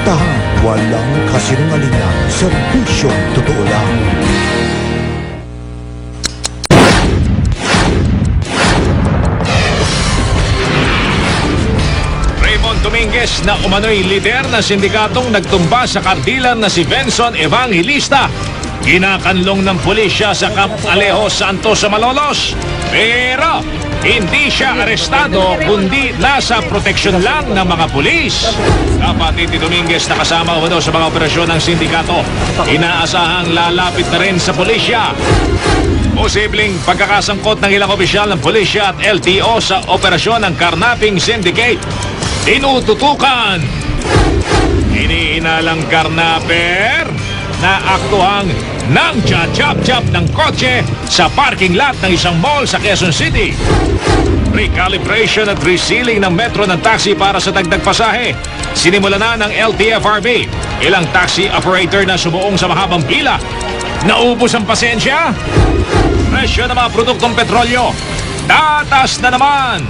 Listahan, walang kasinungalingan, serbisyong totoo lang. Raymond Dominguez na umano'y lider na sindikatong nagtumba sa kardilan na si Benson Evangelista. Kinakanlong ng pulisya sa Camp Alejo Santos sa Malolos. Pero hindi siya arestado kundi nasa proteksyon lang ng mga pulis. Kapatid ni Dominguez na kasama umano sa mga operasyon ng sindikato. Inaasahang lalapit na rin sa pulisya. Posibleng pagkakasangkot ng ilang opisyal ng pulisya at LTO sa operasyon ng Carnapping Syndicate. Tinututukan. Iniinalang karnaper na aktuhang ng jab-jab ng kotse sa parking lot ng isang mall sa Quezon City. Recalibration at resealing ng metro ng taxi para sa dagdag pasahe. Sinimula na ng LTFRB. Ilang taxi operator na sumuong sa mahabang pila. Naubos ang pasensya. Presyo ng mga produktong petrolyo tatas na naman.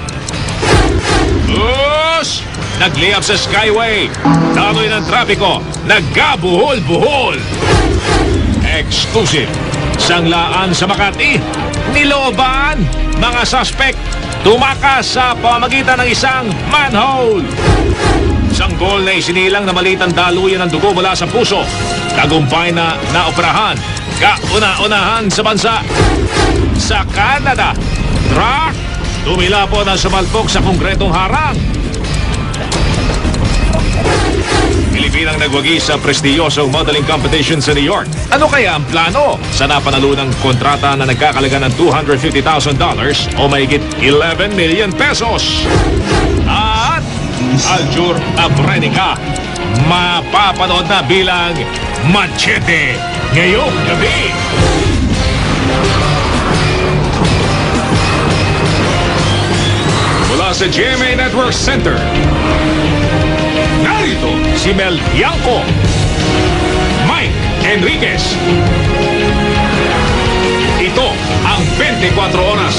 Us! Nag-layup sa Skyway. Taloy ng trapiko. Nagkabuhol-buhol. Exclusive. Sanglaan sa Makati. Niloban. Mga suspect. Tumakas sa pamagitan ng isang manhole. Sanggol na isinilang na malitang daluyan ng dugo mula sa puso. Tagumpay na naoperahan. Kauna-unahan sa bansa. Sa Canada. Truck. Tumilapon ang sumalpok sa konkretong harang. Pilipinang nagwagi sa prestiyosong modeling competition sa New York. Ano kaya ang plano sa napanalunang kontrata na nagkakalaga ng $250,000 o mahigit 11 million pesos? At Aljur Abrenica mapapanood na bilang Machete ngayong gabi. Mula sa GMA Network Center, narito si Mel Bianco, Mike Enriquez. Ito ang 24 oras.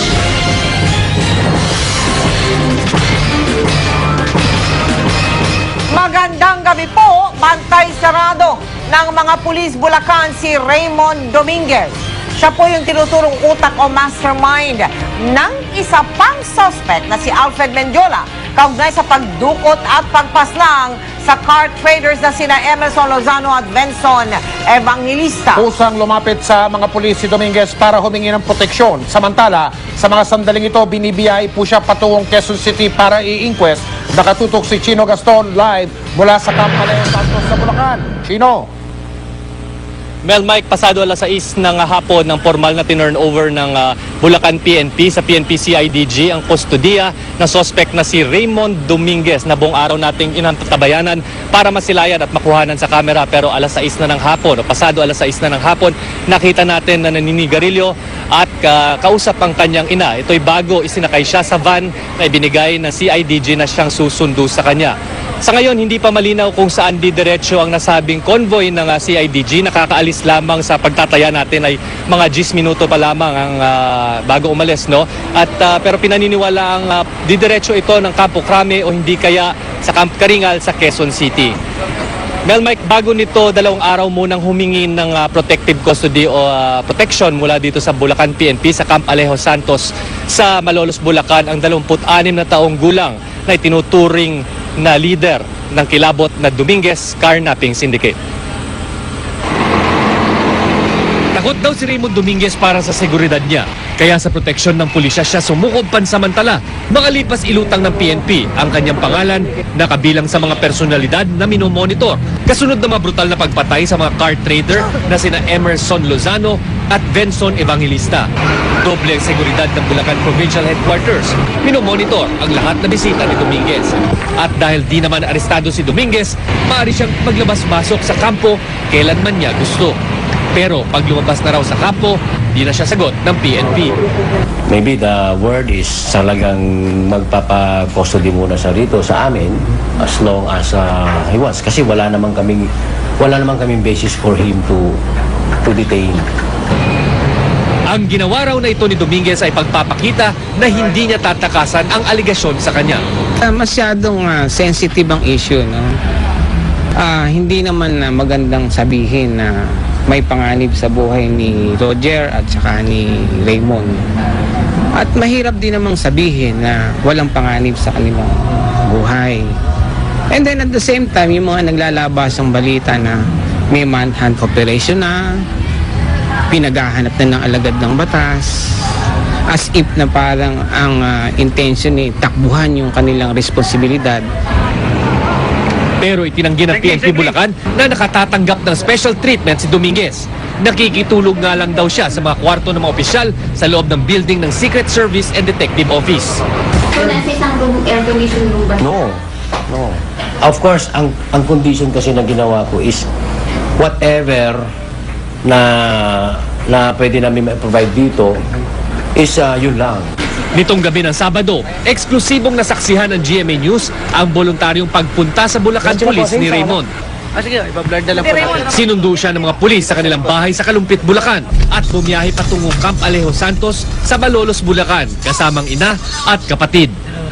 Magandang gabi po, bantay sarado ng mga pulis Bulacan si Raymond Dominguez. Siya po yung tinuturong utak o mastermind ng isa pang suspect na si Alfred Mendiola kaugnay sa pagdukot at pagpaslang sa car traders na sina Emerson Lozano at Benson Evangelista. Kusang lumapit sa mga pulis si Dominguez para humingi ng proteksyon. Samantala, sa mga sandaling ito, binibiyay po siya patungong Quezon City para i-inquest. Nakatutok si Chino Gaston live mula sa Camp Alejo Santos sa Bulacan. Chino. Mel, Mike, pasado alas 6 ng hapon ng formal na tinurnover ng Bulacan PNP sa PNP CIDG ang kustodiya ng suspect na si Raymond Dominguez na buong araw nating inantabayanan para masilayan at makuhanan sa kamera. Pero alas 6 na ng hapon o pasado alas 6 na ng hapon, nakita natin na naninigarilyo at kausap ang kanyang ina. Ito'y bago isinakay siya sa van na ibinigay na CIDG na siyang susundo sa kanya. Sa ngayon, hindi pa malinaw kung saan didiretso ang nasabing convoy ng CIDG. Nakakaalis lamang sa pagtataya natin ay mga 10 minuto pa lamang ang bago umalis, no? At pero pinaniniwala ang didiretso ito ng Campo Crame o hindi kaya sa Camp Karingal sa Quezon City. Mel, Mike, bago nito, 2 araw munang humingi ng protective custody o protection mula dito sa Bulacan PNP sa Camp Alejo Santos sa Malolos, Bulacan ang 26 na taong gulang na itinuturing na leader ng kilabot na Dominguez Carnapping Syndicate. Takot daw si Raymond Dominguez para sa seguridad niya. Kaya sa proteksyon ng pulisya siya sumukob pansamantala. Makalipas ilutang ng PNP ang kanyang pangalan na kabilang sa mga personalidad na minomonitor. Kasunod na mga brutal na pagpatay sa mga car trader na sina Emerson Lozano at Benson Evangelista. Doble ang seguridad ng Bulacan Provincial Headquarters. Minomonitor ang lahat na bisita ni Dominguez. At dahil di naman arestado si Dominguez, maaari siyang maglabas-masok sa kampo kailanman niya gusto. Pero pag lumabas na raw sa kampo, di na siya sagot ng PNP. Maybe the word is talagang magpapa-custody muna siya rito sa amin as long as he wants. Kasi wala naman kaming basis for him to detain. Ang ginawa raw na ito ni Dominguez ay pagpapakita na hindi niya tatakasan ang aligasyon sa kanya. Masyadong sensitive ang issue, no? Hindi naman na magandang sabihin na may panganib sa buhay ni Roger at saka ni Raymond. At mahirap din namang sabihin na walang panganib sa kanilang buhay. And then at the same time, yung mga naglalabas ng balita na may manhunt operation na, pinaghahanap na ng alagad ng batas, as if na parang ang intention ni takbuhan yung kanilang responsibilidad. Pero itinanggi ng PNP Bulacan na nakatatanggap ng special treatment si Dominguez. Nakikitulog nga lang daw siya sa mga kwarto ng mga opisyal sa loob ng building ng Secret Service and Detective Office. So, nasa isang room, air condition room ba? No. Of course, ang condition kasi na ginawa ko is whatever na pwede namin ma-provide dito is yun lang. Nitong gabi ng Sabado, eksklusibong nasaksihan ng GMA News ang voluntaryong pagpunta sa Bulacan Police ni Raymond. Sinundo siya ng mga pulis sa kanilang bahay sa Kalumpit, Bulacan at bumiyahe patungong Camp Alejo Santos sa Malolos, Bulacan kasamang ina at kapatid.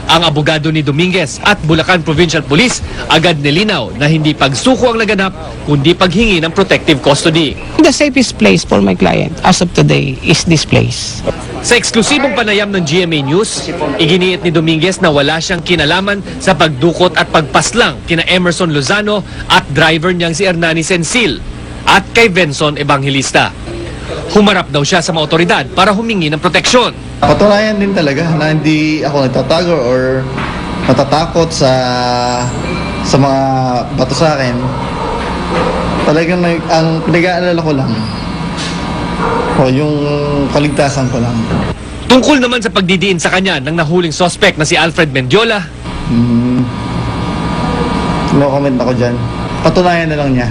Ang abogado ni Dominguez at Bulacan Provincial Police agad nilinaw na hindi pagsuko ang naganap kundi paghingi ng protective custody. The safest place for my client as of today is this place. Sa eksklusibong panayam ng GMA News, iginiit ni Dominguez na wala siyang kinalaman sa pagdukot at pagpaslang kina Emerson Lozano at driver niyang si Hernani Sensil at kay Benson Evangelista. Humarap daw siya sa mga otoridad para humingi ng proteksyon. Patunayan din talaga na hindi ako nagtatago or natatakot sa mga bato sa akin. Talagang ang pinag-aalala ko lang o yung kaligtasan ko lang. Tungkol naman sa pagdidiin sa kanya ng nahuling suspect na si Alfred Mendiola, No comment ako dyan. Patunayan na lang niya.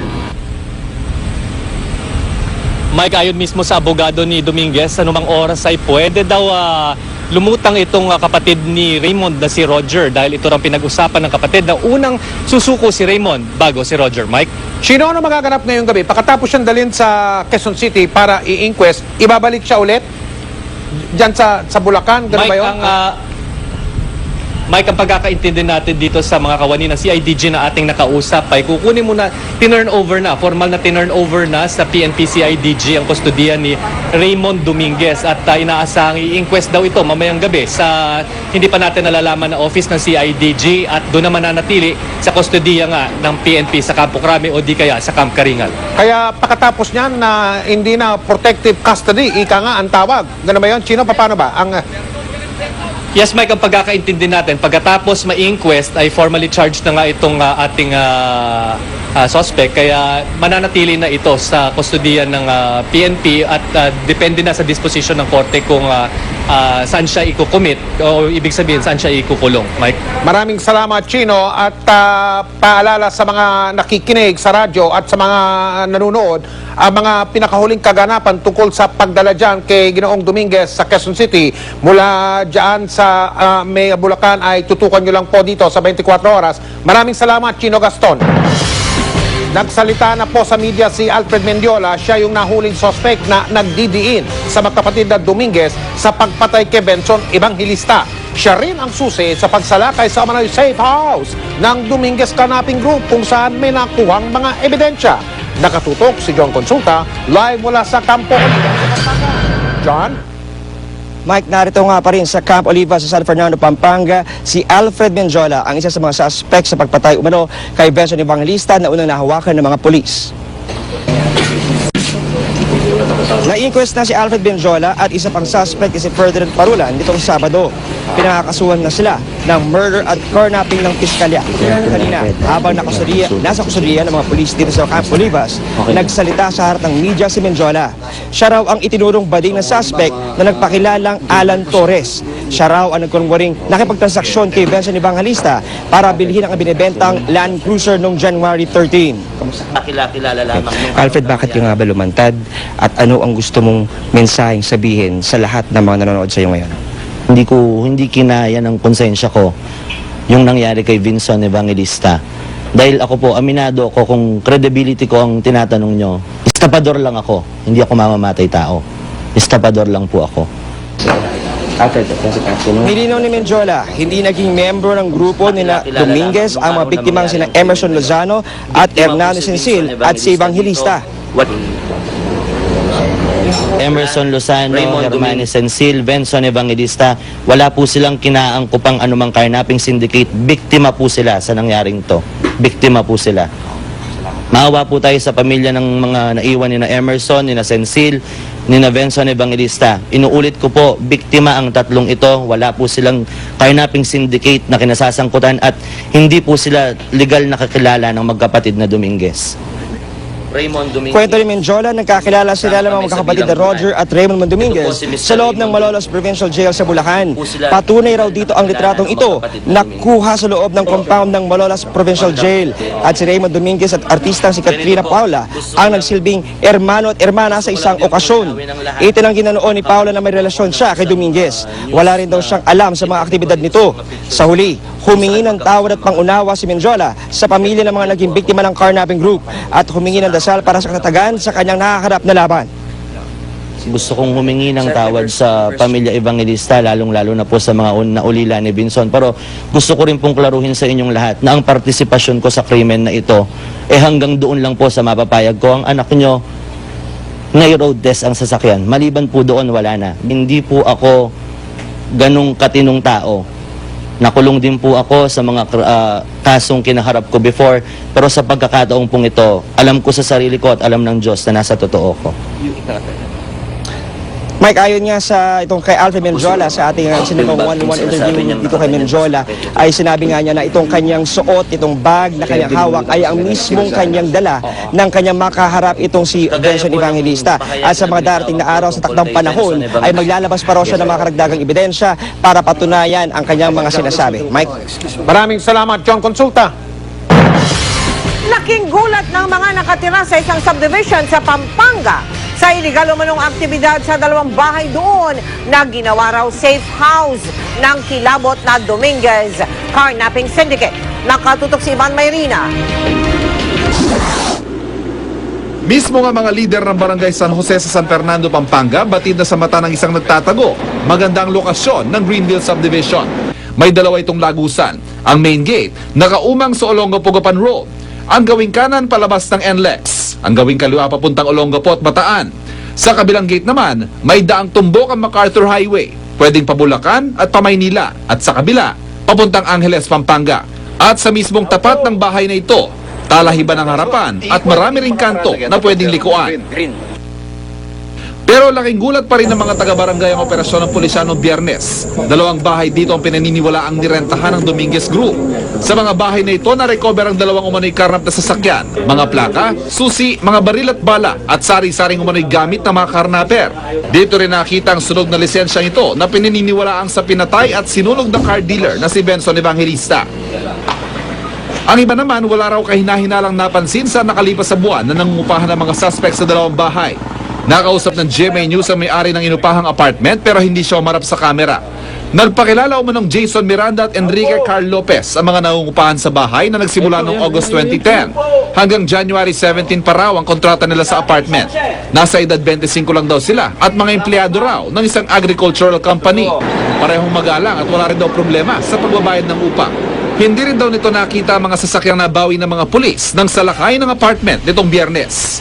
Mike, ayon mismo sa abogado ni Dominguez, anumang oras ay pwede daw lumutang itong kapatid ni Raymond na si Roger dahil ito ang pinag-usapan ng kapatid na unang susuko si Raymond bago si Roger. Mike? Sino ano magaganap ngayong gabi? Pagkatapos siyang dalhin sa Quezon City para i-inquest, ibabalik siya ulit dyan sa Bulacan? Ganun ba yun? Mike, ang pagkakaintindi natin dito sa mga kawani ng CIDG na ating nakausap ay kukunin mo na, formal na tinurn-over na sa PNP CIDG ang kustodiya ni Raymond Dominguez at inaasahang i-inquest daw ito mamayang gabi sa hindi pa natin nalalaman na office ng CIDG at doon naman nanatili sa kustodiya nga ng PNP sa Campo Crame o di kaya sa Camp Karingal. Kaya pagkatapos niyan na hindi na protective custody, ika nga ang tawag. Ganun ba yun? Chino, paano ba? Yes, Mike, ang pagkakaintindi natin, pagkatapos ma-inquest ay formally charged na nga itong ating suspect. Kaya mananatili na ito sa kustodiya ng PNP at depende na sa disposition ng korte kung saan siya ikukomit o ibig sabihin saan siya ikukulong. Mike? Maraming salamat, Chino, at paalala sa mga nakikinig sa radyo at sa mga nanonood, ang mga pinakahuling kaganapan tungkol sa pagdala dyan kay Ginoong Dominguez sa Quezon City mula dyan sa may Bulacan ay tutukan nyo lang po dito sa 24 oras. Maraming salamat, Chino Gaston. Nagsalita na po sa media si Alfred Mendiola, siya yung nahuling suspect na nagdidiin sa magkapatid na Dominguez sa pagpatay kay Benson Evangelista. Siya rin ang susi sa pagsalakay sa Manoy Safe House ng Dominguez Canaping Group kung saan may nakuhang mga ebidensya. Nakatutok si John Consulta, live mula sa Campo Oliva. John? Mike, narito nga pa rin sa Camp Oliva sa San Fernando, Pampanga, si Alfred Mendiola, ang isa sa mga suspect sa pagpatay umano kay Benson Evangelista na unang nahawakan ng mga pulis. Na-inquest na si Alfred Mendiola at isa pang suspect si Ferdinand Parulan nitong Sabado. Pinakakasuhan na sila ng murder at carnapping ng piskalya. Kanina, habang nasa kusuriya ng mga pulis dito sa Camp Olivas, nagsalita sa harap ng media si Mendiola. Siya raw ang itinurong bading ng suspect na nagpakilalang Alan Torres. Siya raw ang nagkunwaring nakipagtransaksyon kay Benson Evangelista para bilhin ang binibentang Land Cruiser noong January 13. Kilala lamang. Alfred, bakit yung nga ba lumantad at ano ang gusto mong mensaheng sabihin sa lahat ng mga nanonood sa iyo ngayon? Hindi kinaya ng konsensya ko yung nangyari kay Benson Evangelista. Dahil ako po, aminado ako kung credibility ko ang tinatanong nyo. Estapador lang ako, hindi ako mamamatay tao. Estapador lang po ako. Nilinaw ni Menjola, hindi naging membro ng grupo nila Dominguez ang mga biktimang sina Emerson Lozano at Hernando Sensil at si Evangelista. Emerson Lozano, Hermanes Sensil, Benson Evangelista, wala po silang kinaangkupang anumang carnapping syndicate. Biktima po sila sa nangyaring to. Biktima po sila. Maawa po tayo sa pamilya ng mga naiwan ni na Emerson, ni na Sensil, ni na Benson Evangelista. Inuulit ko po, biktima ang tatlong ito. Wala po silang carnapping syndicate na kinasasangkutan at hindi po sila legal na kakilala ng magkapatid na Dominguez. Kwento ni Menjola, nagkakilala sila ng mga magkakapatid na Roger at Raymond Dominguez sa loob ng Malolos Provincial Jail sa Bulacan. Patunay raw dito ang litratong ito na kuha sa loob ng compound ng Malolos Provincial Jail. At si Raymond Dominguez at artistang si Katrina Paula ang nagsilbing ermano at ermana sa isang okasyon. Itinanggi na noon ni Paula na may relasyon siya kay Dominguez. Wala rin daw siyang alam sa mga aktibidad nito. Sa huli, humingi ng tawad at pangunawa si Menjola sa pamilya ng mga naging biktima ng carnapping group at humingi ng dasal para sa katatagan sa kanyang nakakarap na laban. Gusto kong humingi ng tawad sa pamilya Evangelista, lalong-lalo na po sa mga naulila ni Benson. Pero gusto ko rin pong klaruhin sa inyong lahat na ang partisipasyon ko sa krimen na ito, hanggang doon lang po sa mapapayag ko. Ang anak nyo, nai-road test ang sasakyan. Maliban po doon, wala na. Hindi po ako ganong katinong tao. Nakulong din po ako sa mga kasong kinaharap ko before, pero sa pagkakataong pong ito, alam ko sa sarili ko at alam ng Diyos na nasa totoo ko. Mike, ayon nga sa itong kay Alfred Menjola sa ating sinimang one-on-one interview dito kay Menjola, ay sinabi nga niya na itong kanyang suot, itong bag na kanyang hawak ay ang mismong kanyang dala ng kanyang makaharap itong si Benson Evangelista. At sa mga darating na araw sa takdang panahon ay maglalabas pa raw siya ng mga karagdagang ebidensya para patunayan ang kanyang mga sinasabi. Mike? Maraming salamat, John Consulta. Laking gulat ng mga nakatira sa isang subdivision sa Pampanga sa iligal umanong aktibidad sa dalawang bahay doon na ginawa raw safe house ng kilabot na Dominguez Carnapping Syndicate. Nakatutok si Ivan Mayrina. Mismo nga mga lider ng Barangay San Jose sa San Fernando, Pampanga, batid na sa mata ng isang nagtatago. Magandang lokasyon ng Greenville Subdivision. May dalawa itong lagusan. Ang main gate, nakaumang sa Olongapo-Gapan Road. Ang gawing kanan palabas ng NLEX. Ang gawing kaliwa papuntang Olongapo at Bataan. Sa kabilang gate naman, may daang tumbok ang MacArthur Highway. Pwedeng pabulakan at pamaynila. At sa kabila, papuntang Angeles, Pampanga. At sa mismong tapat ng bahay na ito, talahiban ang harapan at marami ring kanto na pwedeng likuan. Pero laking gulat pa rin ng mga taga-barangay ang operasyon ng pulisya noong Biyernes. Dalawang bahay dito ang pinaniniwala ang nirentahan ng Dominguez Group. Sa mga bahay na ito, na-recover ang dalawang umano'y karnap na sasakyan, mga plaka, susi, mga baril at bala, at sari-saring umano'y gamit ng mga karnaper. Dito rin nakita ang sunog na lisensyang ito na pinaniniwala ang sa pinatay at sinunog na car dealer na si Benson Evangelista. Ang iba naman, wala raw kahinahinalang napansin sa nakalipas sa buwan na nangungupahan ng mga suspect sa dalawang bahay. Nakausap ng GMA News ang may-ari ng inupahang apartment pero hindi siya umarap sa kamera. Nagpakilala umanong Jason Miranda at Enrique Carl Lopez ang mga nangungupahan sa bahay na nagsimula noong August 2010. Hanggang January 17 pa raw ang kontrata nila sa apartment. Nasa edad 25 lang daw sila at mga empleyado raw ng isang agricultural company. Parehong magalang at wala rin daw problema sa pagbabayad ng upa. Hindi rin daw nito nakita ang mga sasakyang nabawi ng mga pulis nang salakay ng apartment nitong Biyernes.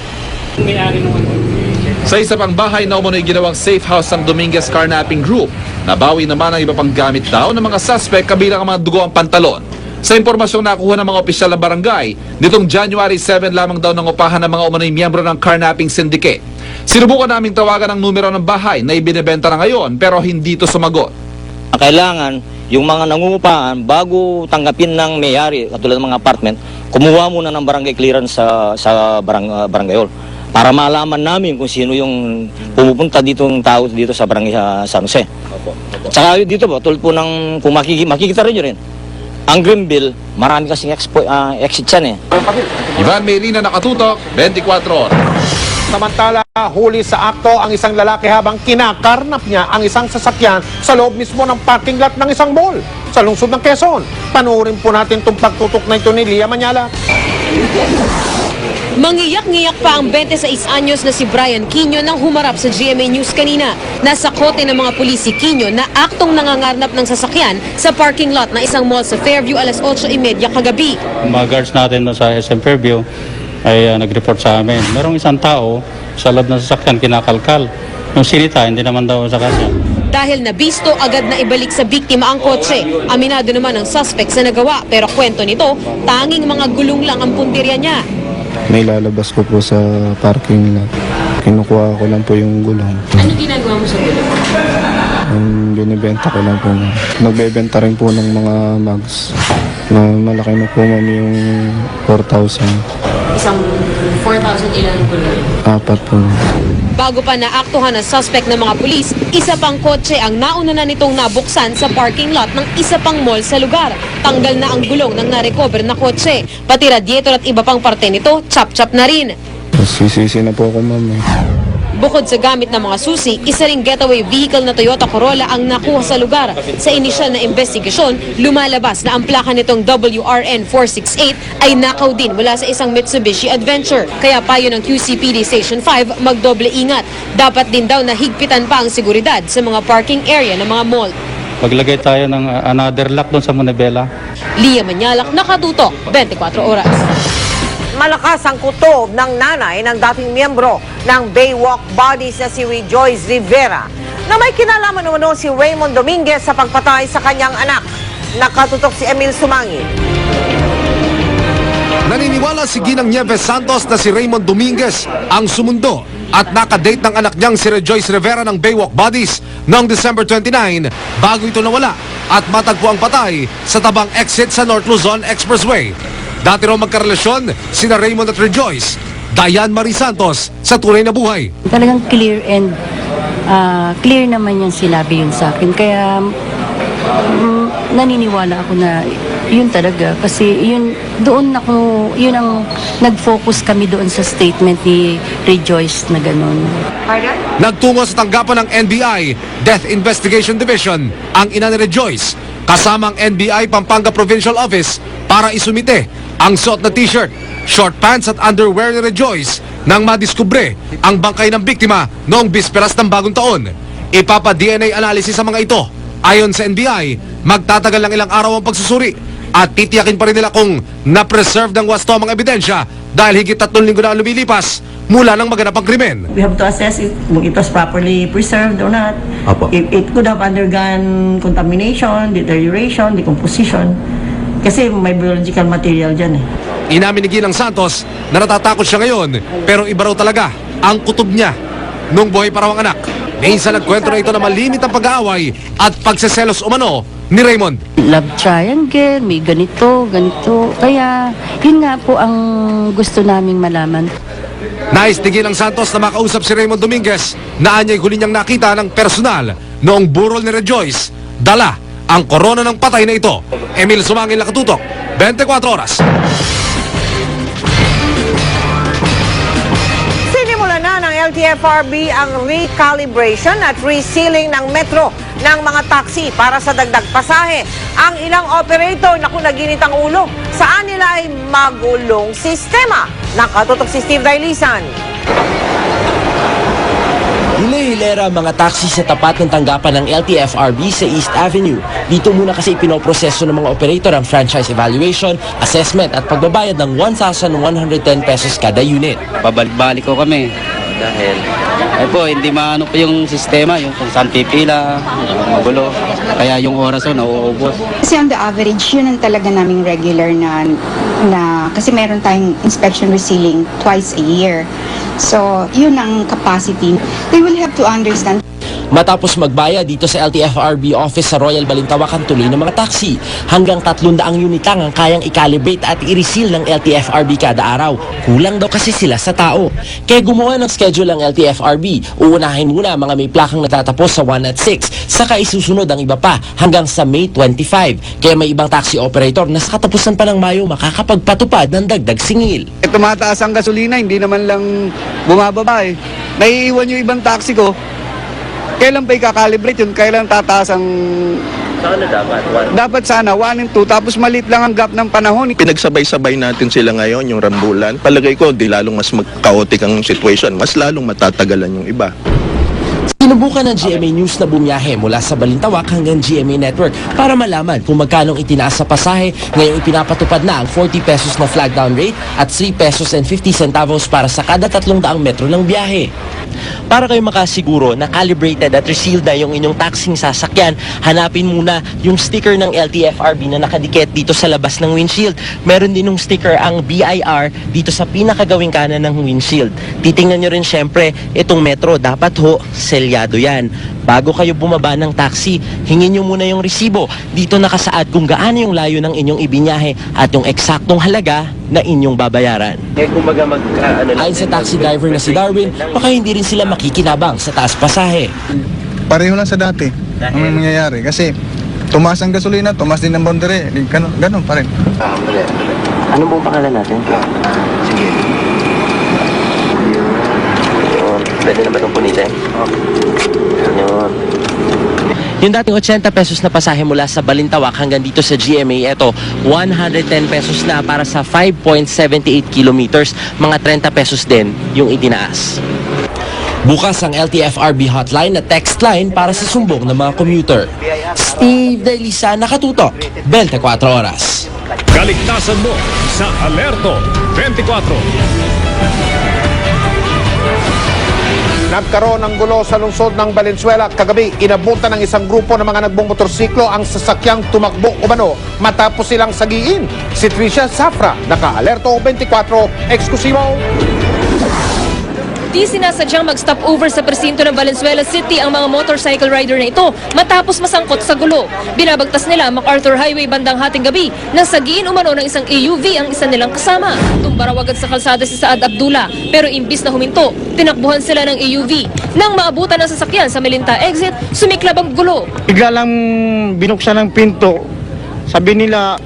Sa isa pang bahay na umunoy ginawang safe house ng Dominguez Carnapping Group, nabawi naman ang iba pang gamit daw ng mga suspect kabilang ang mga dugo ang pantalon. Sa impormasyong nakuha ng mga opisyal ng barangay, nitong January 7 lamang daw ng upahan ng mga umunoy miyembro ng Carnapping Syndicate. Sinubukan naming tawagan ang numero ng bahay na ibinebenta na ngayon pero hindi ito sumagot. Kailangan yung mga nangungupahan bago tanggapin ng may-ari katulad ng mga apartment, kumuha muna ng barangay clearance sa barangay hall para malaman namin kung sino yung pumupunta dito ng tao dito sa barangay sa San Jose. Tsaka dito po, tulad po ng kung makikita rin yun. Ang Greenville, marami kasing exit yan Ivan Mayrina, nakatutok, 24 oras. Samantala, huli sa akto ang isang lalaki habang kinakarnap niya ang isang sasakyan sa loob mismo ng parking lot ng isang mall sa lungsod ng Quezon. Panoorin po natin itong pagtutok na ito ni Lia Manyala. Mangiyak-ngiyak pa ang 26 anyos na si Brian Quino nang humarap sa GMA News kanina. Nasa kote ng mga pulis si Quino na aktong nangangarnap ng sasakyan sa parking lot ng isang mall sa Fairview alas 8:30 kagabi. Mga guards natin sa SM Fairview ay nag-report sa amin. Merong isang tao sa loob ng sasakyan kinakalkal. Yung sinita, hindi naman daw sa kanya. Dahil nabisto, agad na ibalik sa biktima ang kotse. Aminado naman ang suspect sa nagawa, pero kwento nito, tanging mga gulong lang ang puntirya niya. May lalabas ko po sa parking lot. Kinukuha ko lang po yung gulong. Ano ginagawa mo sa gulong? Binibenta ko lang po. Nagbebenta rin po ng mga mags. Malaki na po ma'am yung 4,000. Isang 4,000 ilan gulong? 4 po. Bago pa naaktuhan ng suspect ng mga pulis, isa pang kotse ang nauna na nitong nabuksan sa parking lot ng isa pang mall sa lugar. Tanggal na ang gulong ng narecover na kotse. Pati radiator at iba pang parte nito, chop-chop na rin. Sisisi na po ako ma'am. Bukod sa gamit ng mga susi, isa ring getaway vehicle na Toyota Corolla ang nakuha sa lugar. Sa inisyal na investigasyon, lumalabas na ang plaka nitong WRN 468 ay nakaw din mula sa isang Mitsubishi Adventure. Kaya payo ng QCPD Station 5 magdoble ingat. Dapat din daw na higpitan pa ang seguridad sa mga parking area ng mga mall. Maglagay tayo ng another lock doon sa Monebella. Lia Manyalak, nakatutok, 24 oras. Malakas ang kutob ng nanay ng dating miyembro ng Baywalk Bodies na si Rejoice Rivera na may kinalaman umano si Raymond Dominguez sa pagpatay sa kanyang anak. Nakatutok si Emil Sumangil. Naniniwala si Ginang Nieves Santos na si Raymond Dominguez ang sumundo at nakadate ng anak niyang si Rejoice Rivera ng Baywalk Bodies noong December 29 bago ito nawala at matagpo ang patay sa tabang exit sa North Luzon Expressway. Dati raw magkarelasyon sina Raymond at Rejoice, Diane Marie Santos sa tunay na buhay. Talagang clear and clear naman yung sinabi yun sa akin. Kaya naniniwala ako na yun talaga. Kasi yun ang nag-focus kami doon sa statement ni Rejoice na gano'n. Nagtungo sa tanggapan ng NBI Death Investigation Division ang ina ni Rejoice kasama ang NBI Pampanga Provincial Office para isumite ang suot na t-shirt, short pants at underwear ni Rejoice nang madiskubre ang bangkay ng biktima noong bisperas ng bagong taon. Ipapa-DNA analysis sa mga ito. Ayon sa NBI, magtatagal ng ilang araw ang pagsusuri at titiyakin pa rin nila kung na-preserve ng wasto ang mga ebidensya dahil higit 3 linggo na ang lumilipas mula nang maganap ang krimen. We have to assess kung it was properly preserved or not. If it could have undergone contamination, deterioration, decomposition. Kasi may biological material dyan eh. Inamin ni Ginang Santos na natatakot siya ngayon pero iba raw talaga ang kutob niya nung buhay pa raw ang anak. Minsan nagkwento na ito na malimit ang pag-aaway at pagseselos umano ni Raymond. Love triangle, may ganito. Kaya yun nga po ang gusto naming malaman. Nais ni Ginang Santos na makausap si Raymond Dominguez na anyay huli niyang nakita ng personal noong burol ni Rejoice. Dala ang korona ng patay na ito. Emil Sumangil, nakatutok, 24 oras. Sinimulan na ng LTFRB ang recalibration at resealing ng metro ng mga taxi para sa dagdag pasahe. Ang ilang operator na naginit ang ulo, saan nila ay magulong sistema. Nakatutok si Steve Dailisan. Hile-hilera mga taxi sa tapat ng tanggapan ng LTFRB sa East Avenue. Dito muna kasi ipinoproseso ng mga operator ang franchise evaluation, assessment at pagbabayad ng 1,110 pesos kada unit. Pabalik-balik ko kami dahil hindi maano pa yung sistema, yung kung saan pipila, magulo. Kaya yung oras nauubos. Kasi on the average, yun ang talaga naming regular na kasi meron tayong inspection resealing twice a year. So, yun ang capacity. They will have to understand. Matapos magbayad dito sa LTFRB office sa Royal Balintawak ang tuloy ng mga taxi. Hanggang 300 unit lang ang kayang i-calibrate at i-reseal ng LTFRB kada araw. Kulang daw kasi sila sa tao. Kaya gumawa ng schedule ang LTFRB. Uunahin muna mga may plakang natatapos sa 1 at 6. Saka isusunod ang iba pa hanggang sa May 25. Kaya may ibang taxi operator na sa katapusan pa ng Mayo makakapagpatupad ng dagdag singil. Tumataas ang gasolina, hindi naman lang bumababa eh. Naiiwan yung ibang taxi ko. Kailan pa i-calibrate yun? Kailan tataas ang Sana dapat. Dapat sana 1 and 2 tapos maliit lang ang gap ng panahon. Pinagsabay-sabay natin sila ngayon, yung rambulan. Palagay ko, di lalong mas chaotic ang situation, mas lalong matatagalan yung iba. Sinubukan ng GMA News na bumiyahe mula sa Balintawak hanggang GMA Network para malaman kung magkano itinaas sa pasahe. Ngayong ipinapatupad na ang 40 pesos na flag down rate at 3 pesos and 50 centavos para sa kada 300 metro ng biyahe. Para kayo makasiguro na calibrated at resealed na yung inyong taxing sasakyan, hanapin muna yung sticker ng LTFRB na nakadikit dito sa labas ng windshield. Meron din yung sticker ang BIR dito sa pinakagawing kanan ng windshield. Titingnan nyo rin syempre itong metro, dapat ho, selyado yan. Bago kayo bumaba ng taxi, hingin nyo muna yung resibo. Dito nakasaad kung gaano yung layo ng inyong ibinyahe at yung eksaktong halaga na inyong babayaran. Ayon sa taxi driver na si Darwin, baka hindi rin sila makikinabang sa taas pasahe. Pareho lang sa dati ang mangyayari kasi tumaas ang gasolina, tumaas din ang boundary, ganun pa rin. Ano pong pangalan natin? Sige. Pwede na ba itong punitin? Yun. Yung dating 80 pesos na pasahe mula sa Balintawak hanggang dito sa GMA, eto 110 pesos na para sa 5.78 kilometers, mga 30 pesos din yung itinaas. Bukas ang LTFRB hotline na text line para sa sumbong ng mga commuter. Steve Delisa, nakatutok, 24 oras. Kaligtasan mo sa Alerto 24. Nagkaroon ng gulo sa lungsod ng Valenzuela kagabi. Inabutan ng isang grupo ng mga nagbumotorsiklo ang sasakyang tumakbo umano matapos silang sagiin. Si Tricia Zafra, naka-Alerto 24, eksklusibo. Di sinasadyang mag-stop over sa presinto ng Valenzuela City ang mga motorcycle rider na ito matapos masangkot sa gulo. Binabagtas nila MacArthur Highway bandang hating gabi nang sagiin umano ng isang AUV ang isa nilang kasama. Tumbaraw agad sa kalsada si Saad Abdullah pero imbis na huminto, tinakbuhan sila ng AUV. Nang maabutan ng sasakyan sa Melinta exit, sumiklab ang gulo. Bigla lang binuksan ng pinto. Sabi nila,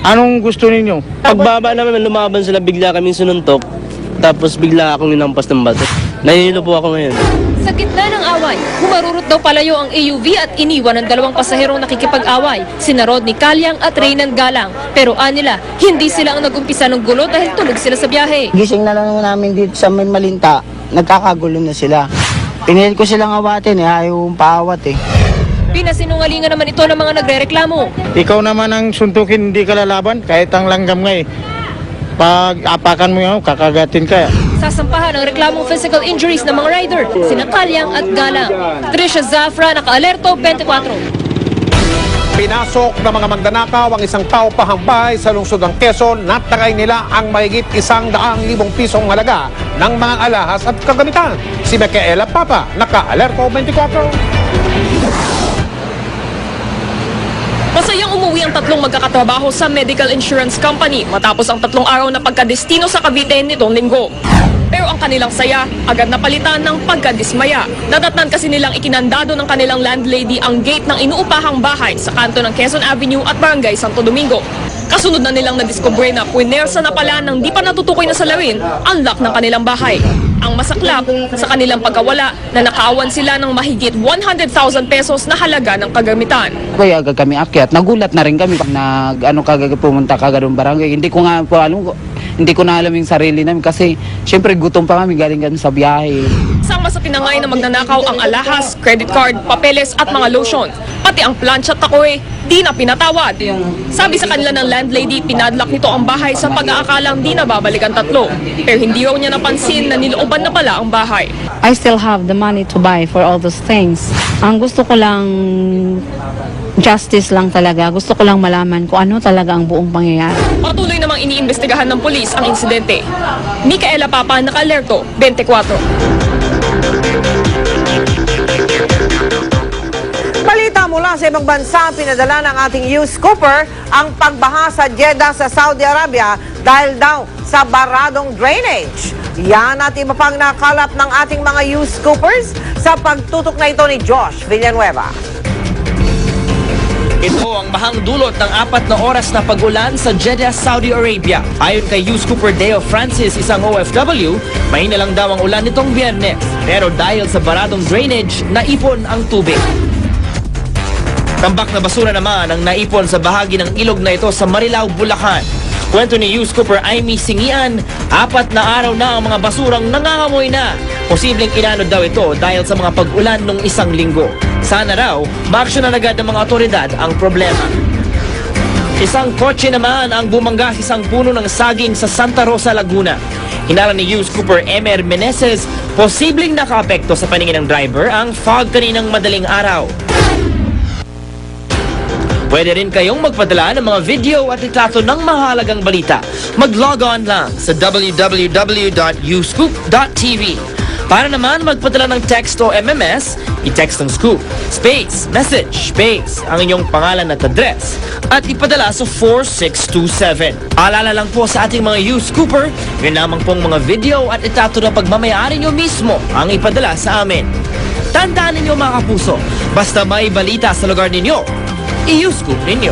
anong gusto ninyo? Pagbaba naman, lumaban sila, bigla kami sununtok. Tapos bigla akong inampas ng bato. Nahihilo po ako ngayon. Sa gitna ng away, humarurot daw palayo ang AUV at iniwan ng dalawang pasaherong nakikipag-away, sina Rodney Calyang at Reynan Galang. Pero anila, hindi sila ang nag-umpisa ng gulo dahil tulog sila sa biyahe. Gising na lang namin dito sa Malinta, nagkakagulo na sila. Pinilit ko silang awatin ayaw paawat Pinasinungalingan naman ito ng mga nagrereklamo. Ikaw naman ang suntukin, hindi ka lalaban, kahit ang langgam nga Pag apakan mo yun, kakagatin ka. Sasampahan ang reklamong physical injuries ng mga rider, sina Calyang at Galang. Tricia Zafra, naka-Alerto 24. Pinasok ng mga magnanakaw ang isang paupahang bahay sa lungsod ng Quezon. Natagay nila ang mahigit 100,000 pisong halaga ng mga alahas at kagamitan. Si Micaela Papa, naka-Alerto 24. Masayang umuwi ang tatlong magkakatrabaho sa medical insurance company matapos ang 3 araw na pagkadestino sa Cavite nitong linggo. Pero ang kanilang saya agad napalitan ng pagkadismaya. Nadatnan kasi nilang ikinandado ng kanilang landlady ang gate ng inuupahang bahay sa kanto ng Quezon Avenue at Barangay Santo Domingo. Kasunod na nilang nadiskubre na puinersa na pala nang di pa natutukoy na salarin ang lock ng kanilang bahay. Ang masaklap sa kanilang pagkawala na nakaawan sila ng mahigit 100,000 pesos na halaga ng kagamitan. Kaya agad kami akyat, nagulat na rin kami pag pumunta kagad ng barangay. Hindi ko na alam yung sarili namin kasi syempre gutom pa kami galing kami sa biyahe. Sama sa tinangay na magnanakaw ang alahas, credit card, papeles at mga lotion. Pati ang plancha at takoy, di na pinatawad. Sabi sa kanila ng landlady, pinadlock nito ang bahay sa pag-aakalang di na babalik ang tatlo. Pero hindi raw niya napansin na nilooban na pala ang bahay. I still have the money to buy for all those things. Ang gusto ko lang justice lang talaga. Gusto ko lang malaman kung ano talaga ang buong pangyayari. Patuloy namang iniimbestigahan ng pulis ang insidente. Micaela Papa, naka-Alerto 24. Balita mula sa ibang bansa, pinadala ng ating News Cooper ang pagbaha sa Jeddah sa Saudi Arabia dahil daw sa baradong drainage. Yan at iba pang nakalap ng ating mga News Coopers sa pagtutok na ito ni Josh Villanueva. Ito ang bahang dulot ng 4 na oras na pag-ulan sa Jeddah, Saudi Arabia. Ayon kay News Cooper Deo Francis, isang OFW, mahina lang daw ang ulan nitong Biyernes. Pero dahil sa baradong drainage, naipon ang tubig. Tambak na basura naman ang naipon sa bahagi ng ilog na ito sa Marilao, Bulacan. Kwento ni Youth Cooper Aimee Singian, 4 na araw na ang mga basurang nangangamoy na. Posibleng inanod daw ito dahil sa mga pag-ulan nung 1 linggo. Sana raw, maaksyonan agad ng mga otoridad ang problema. Isang kotse naman ang bumangga sa isang puno ng saging sa Santa Rosa, Laguna. Hinala ni Youth Cooper Emer Meneses, posibleng nakaapekto sa paningin ng driver ang fog kaninang madaling araw. Pwede rin kayong magpadala ng mga video at litrato ng mahalagang balita. Mag-log on lang sa www.uscoop.tv. Para naman magpadala ng text o MMS, i-text ng scoop, space, message, space, ang inyong pangalan at address, at ipadala sa 4627. Alala lang po sa ating mga Youth Scooper, yun lamang pong mga video at litrato na pagmamayari nyo mismo ang ipadala sa amin. Tandaan ninyo mga kapuso, basta may balita sa lugar ninyo, i-Scoop ninyo.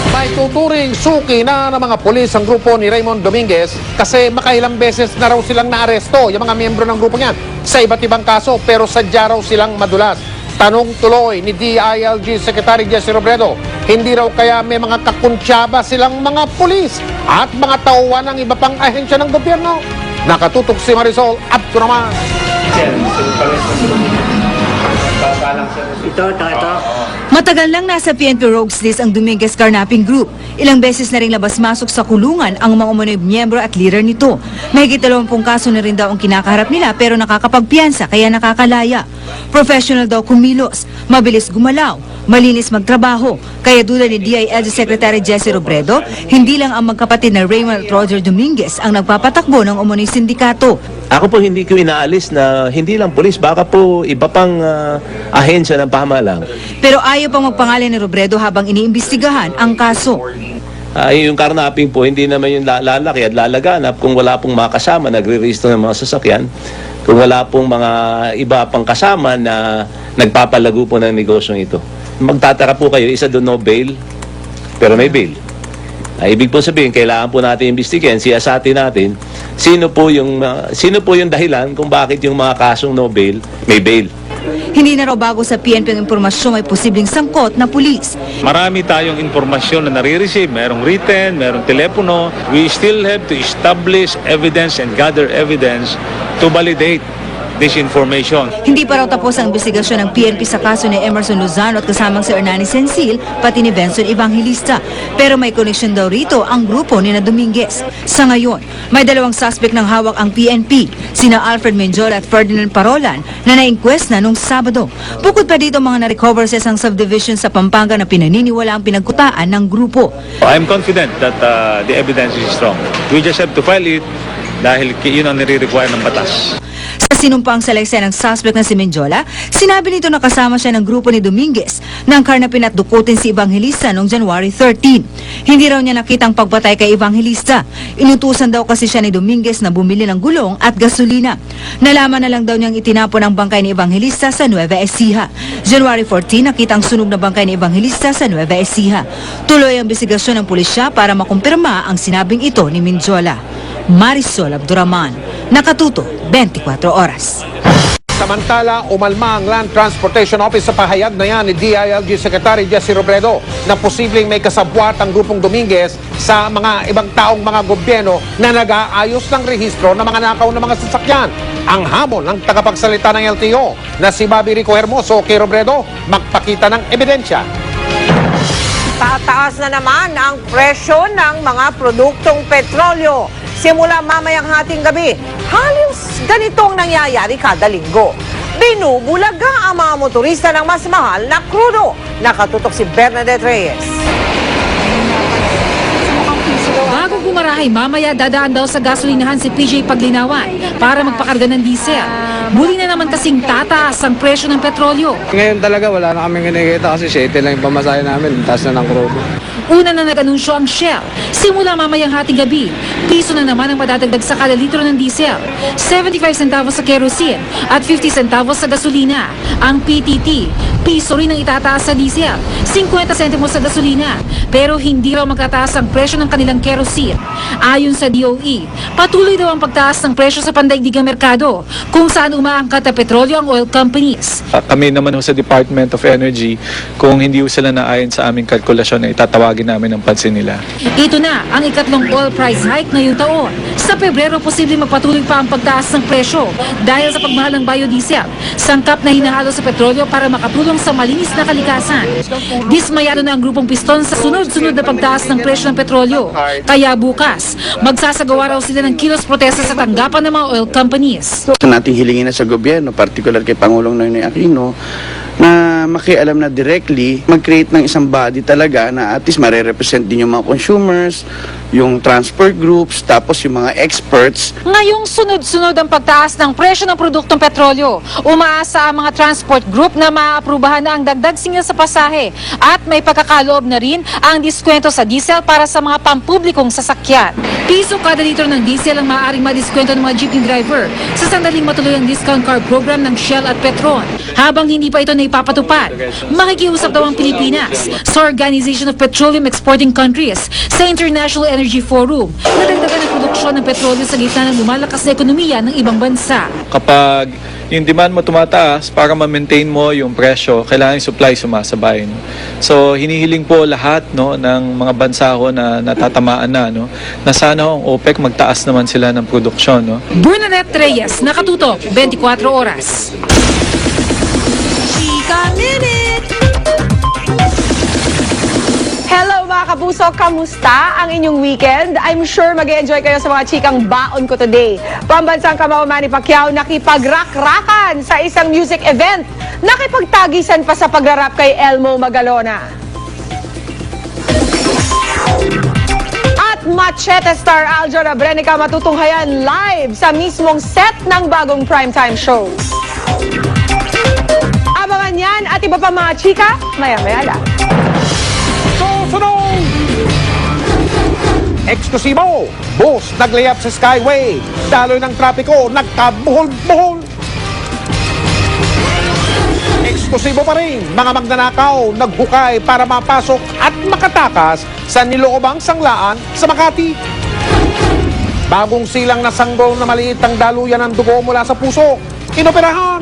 May tuturing suki na ng mga pulis ang grupo ni Raymond Dominguez kasi makailang beses na raw silang naaresto, yung mga miyembro ng grupo niyan, sa iba't ibang kaso pero sadya raw silang madulas. Tanong tuloy ni DILG Secretary Jesse Robredo, hindi raw kaya may mga kakuntsaba silang mga pulis at mga tauhan ng iba pang ahensya ng gobyerno? Nakatutok si Marisol Abdo naman. Ito. Matagal lang nasa PNP Rogues List ang Dominguez Carnaping Group. Ilang beses na rin labas-masok sa kulungan ang mga umunoy miyembro at leader nito. Mahigit 20 kaso na rin daw ang kinakaharap nila pero nakakapagpiyansa kaya nakakalaya. Professional daw kumilos, mabilis gumalaw, malinis magtrabaho. Kaya dula ni DILG Secretary Jesse Robredo, hindi lang ang magkapatid na Raymond at Roger Dominguez ang nagpapatakbo ng umunoy sindikato. Ako po hindi ko inaalis na hindi lang pulis, baka po iba pang ahensya ng pamahalaan. Pero ayaw pang magpangalan ni Robredo habang iniimbestigahan ang kaso. Yung carnapping po, hindi naman yung lalaki at lalaganap kung wala pong mga kasama, nagre-register ng mga sasakyan, kung wala pong mga iba pang kasama na nagpapalago po ng negosyong ito. Magtataka po kayo, isa doon no bail, pero may bail. Ibig po sabihin, kailangan po natin imbestigahan, siyasatin natin, sino po yung dahilan kung bakit yung mga kasong no bail, may bail. Hindi na raw bago sa PNP ang impormasyon may posibleng sangkot na pulis. Marami tayong informasyon na nare-receive, merong written, merong telepono. We still have to establish evidence and gather evidence to validate this information. Hindi pa raw tapos ang investigasyon ng PNP sa kaso ni Emerson Lozano at kasamang si Hernani Sensil, pati ni Benson Evangelista. Pero may connection daw rito ang grupo ni na Dominguez. Sa ngayon, may 2 suspect ng hawak ang PNP, sina Alfred Menjola at Ferdinand Parolan na na-inquest na nung Sabado. Bukod pa dito mga na-recover sa isang subdivision sa Pampanga na pinaniniwala ang pinagkutaan ng grupo. I'm confident that the evidence is strong. We just have to file it dahil yun ang nire-require ng batas. Sa sinumpang salaysay ng suspect na si Menjola, sinabi nito na kasama siya ng grupo ni Dominguez nang karnapin at dukutin si Evangelista noong January 13. Hindi raw niya nakitang pagpatay kay Evangelista. Inutusan daw kasi siya ni Dominguez na bumili ng gulong at gasolina. Nalaman na lang daw niyang itinapon ang bangkay ni Evangelista sa Nueva Ecija. January 14, nakita ang sunog na bangkay ni Evangelista sa Nueva Ecija. Tuloy ang investigasyon ng pulisya para makumpirma ang sinabing ito ni Menjola. Marisol Abduraman, nakatuto 24 oras. Samantala, umalma ang Land Transportation Office sa pahayag na yan ni DILG Secretary Jesse Robredo na posibleng may kasabwat ang grupong Dominguez sa mga ibang taong mga gobyerno na nag-aayos ng rehistro ng mga nakaw na mga sasakyan. Ang hamon ng tagapagsalita ng LTO na si Bobby Rico Hermoso kay Robredo magpakita ng ebidensya. Tataas na naman ang presyo ng mga produktong petrolyo. Simula mamayang hating gabi, halos ganitong nangyayari kada linggo. Binubulaga ang mga motorista ng mas mahal na krudo. Nakatutok si Bernadette Reyes. Bago gumarahay, mamaya dadaan daw sa gasolinahan si PJ Paglinawan para magpakarga ng diesel. Muli na naman kasing tataas ang presyo ng petrolyo. Ngayon talaga wala na kaming kinikita kasi 7 lang yung pamasahe namin, taas na ng krudo. Una na nag-anunsyo ang Shell. Simula mamayang hating gabi, piso na naman ang madadagdag sa kada litro ng diesel. 75 centavos sa kerosene at 50 centavos sa gasolina. Ang PTT, piso rin ang itataas sa diesel, 50 centimos sa gasolina. Pero hindi raw magtataas ang presyo ng kanilang kerosene. Ayon sa DOE, patuloy daw ang pagtaas ng presyo sa pandaigdigang merkado kung saan umaangkat na petrolyo ang oil companies. Kami naman sa Department of Energy, kung hindi sila naayon sa aming kalkulasyon, ay tatawagin namin ang pansin nila. Ito na ang ikatlong oil price hike ngayong taon. Sa Pebrero, posibleng magpatuloy pa ang pagtaas ng presyo dahil sa pagmahal ng biodiesel, sangkap na hinahalo sa petrolyo para makatulong sa malinis na kalikasan. Dismayado na ang grupong piston sa sunod-sunod na pagtaas ng presyo ng petrolyo. Kaya bukas, magsasagawa raw sila ng kilos protesta sa tanggapan ng mga oil companies. Sa nating hilingin na sa gobyerno, particular kay Pangulong Noynoy Aquino, na makialam na directly, mag-create ng isang body talaga na at least marerepresent din yung mga consumers, yung transport groups, tapos yung mga experts. Ngayong sunod-sunod ang pagtaas ng presyo ng produktong petrolyo, umaasa ang mga transport group na maaprubahan na ang dagdag singil sa pasahe at may pagkakaloob na rin ang diskwento sa diesel para sa mga pampublikong sasakyan. Piso kada litro ng diesel ang maaaring madiskwento ng mga jeepney driver sa sandaling matuloy ang discount card program ng Shell at Petron. Habang hindi pa ito naipapatupad, makikiusap daw ang Pilipinas sa Organization of Petroleum Exporting Countries sa International Energy Forum na dagdagan ang produksyon ng petrolyo sa gitna ng lumalakas na ekonomiya ng ibang bansa. Kapag yung demand mo tumataas, para ma-maintain mo yung presyo, kailangan yung supply sumasabay. No? So, hinihiling po lahat ng mga bansa ho na natatamaan na sana ang OPEC magtaas naman sila ng produksyon. No? Bernadette Reyes, nakatutok, 24 oras. Chika Minute! Hello mga kapuso, kamusta ang inyong weekend? I'm sure mag-enjoy kayo sa mga chikang baon ko today. Pambansang kamao Manny Pacquiao nakipagrak-rakan sa isang music event. Nakipagtagisan pa sa pagrarap kay Elmo Magalona. At Machete star Aljo Rabrenica matutunghayan live sa mismong set ng bagong primetime show. Abangan yan at iba pa mga chika, maya-maya lang. Susunod! Eksklusibo! Bus naglayap sa Skyway. Daloy ng trapiko, nagkabuhol-buhol. Eksklusibo pa rin, mga magnanakaw naghukay para mapasok at makatakas sa niloobang sanglaan sa Makati. Bagong silang na sanggol na maliit ang daluyan ng dugo mula sa puso. Inoperahan!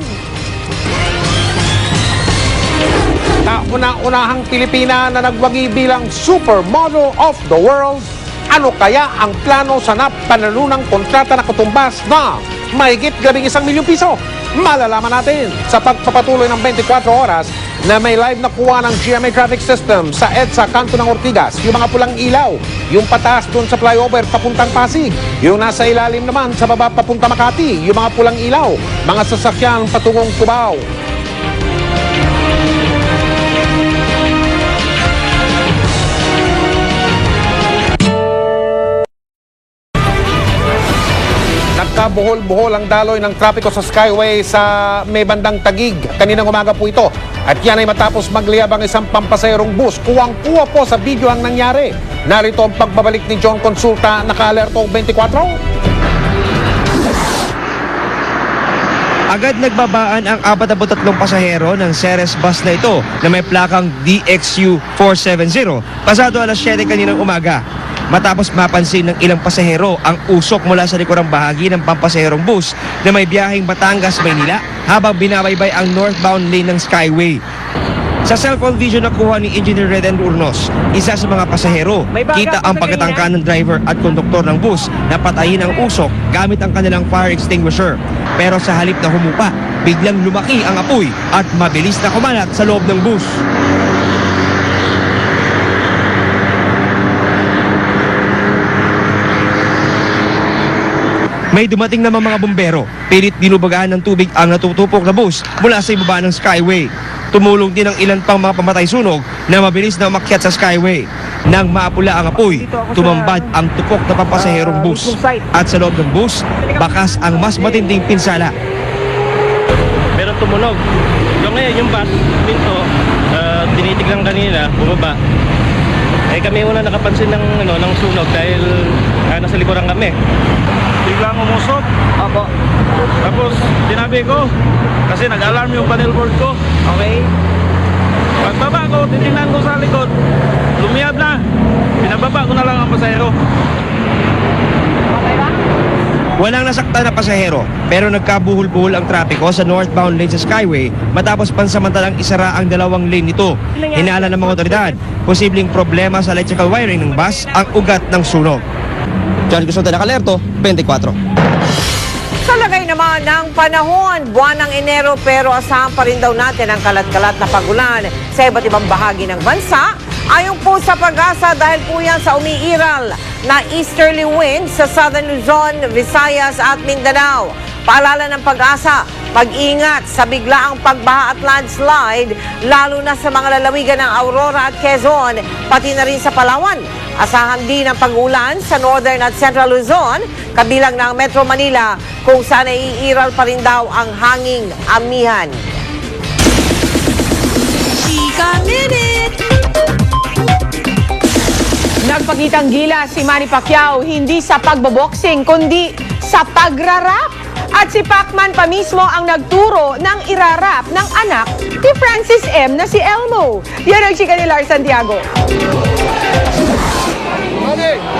Kauna-unahang Pilipina na nagwagi bilang Supermodel of the World. Ano kaya ang plano sa napanalunang kontrata na katumbas na mahigit 1 milyong piso? Malalaman natin sa pagpapatuloy ng 24 oras na may live na kuha ng GMA Traffic System sa EDSA Kanto ng Ortigas. Yung mga pulang ilaw, yung pataas dun sa flyover papuntang Pasig, yung nasa ilalim naman sa baba papunta Makati, yung mga pulang ilaw, mga sasakyan patungong Cubao. Nagkabuhol-buhol ang daloy ng trapiko sa Skyway sa may bandang Taguig. Kaninang umaga po ito. At yan ay matapos magliyab ang isang pampasayrong bus. Kuwang-kuwa po sa video ang nangyari. Narito ang pagbabalik ni John Consulta, naka-alerto 24. Agad nagbabaan ang 43 pasahero ng Ceres bus na ito na may plakang DXU 470 pasado alas 7 kaninang umaga. Matapos mapansin ng ilang pasahero ang usok mula sa likurang bahagi ng pampasaherong bus na may biyaheng Batangas-Maynila habang binabaybay ang northbound lane ng Skyway. Sa cellphone video na kuha ni Engineer Reden Urnos, isa sa mga pasahero, kita ang pagkatangka ng driver at konduktor ng bus na patayin ang usok gamit ang kanilang fire extinguisher. Pero sa halip na humupa, biglang lumaki ang apoy at mabilis na kumalat sa loob ng bus. May dumating naman mga bumbero, pilit dinubagaan ng tubig ang natutupok na bus mula sa ibaba ng Skyway. Tumulong din ang ilan pang mga pamatay sunog na mabilis na umakyat sa Skyway. Nang maapula ang apoy, tumambad ang tupok na pampasaherong bus. At sa loob ng bus, bakas ang mas matinding pinsala. Meron tumunog. So ngayon yung pinto, tinitignan kanina, bumaba. Eh kami una nakapansin ng sunog dahil nasa likuran kami. Biglang umusok. Opo. Tapos, tinabi ko, kasi nag-alarm yung panel board ko. Okay. Pagbaba ko, titingnan ko sa likod, lumiyab na. Pinababa ko na lang ang pasahero. Walang nasaktan na pasahero, pero nagkabuhol-buhol ang trapiko sa northbound lane sa Skyway matapos pansamantalang isara ang dalawang lane nito. Hinala ng mga otoridad, posibleng problema sa electrical wiring ng bus ang ugat ng sunog. John Gusto na Kalerto, 24. Sa lagay naman ng panahon, buwan ng Enero pero asahan pa rin daw natin ang kalat-kalat na pagulan sa iba't ibang bahagi ng bansa. Ayon po sa Pag-asa dahil po yan sa umiiral na easterly winds sa Southern Luzon, Visayas at Mindanao. Paalala ng Pag-asa, mag-ingat sa biglaang pagbaha at landslide lalo na sa mga lalawigan ng Aurora at Quezon, pati na rin sa Palawan. Asahan din ang pag-ulan sa Northern at Central Luzon, kabilang ng Metro Manila kung saan naiiral pa rin daw ang hanging amihan. Chika Minute! Nagpakitang gila si Manny Pacquiao hindi sa pagboboxing kundi sa pagrarap. At si Pacman pa mismo ang nagturo ng irarap ng anak ni Francis M. na si Elmo. Yan ang chika ni Lars Santiago.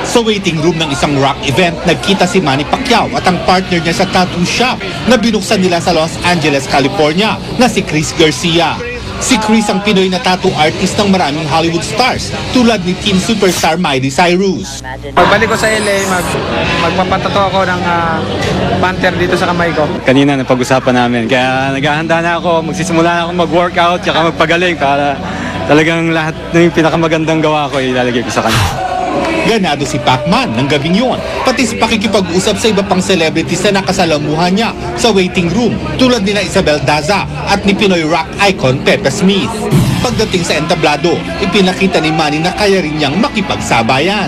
Sa waiting room ng isang rock event, nagkita si Manny Pacquiao at ang partner niya sa tattoo shop na binuksan nila sa Los Angeles, California na si Chris Garcia. Si Chris ang Pinoy na tattoo artist ng maraming Hollywood stars tulad ni teen superstar Miley Cyrus. Pagbalik ko sa LA, magpapatato ako ng panther dito sa kamay ko. Kanina napag-usapan namin, kaya naghahanda na ako, magsisimula na ako mag-workout tsaka magpagaling para talagang lahat ng pinakamagandang gawa ko ilalagay ko sa kanya. Ganado si Pacman ng gabing yon, pati sa pakikipag-usap sa iba pang celebrities na nakasalamuhan niya sa waiting room tulad ni na Isabel Daza at ni Pinoy rock icon Pepe Smith. Pagdating sa entablado, ipinakita ni Manny na kaya rin niyang makipagsabayan.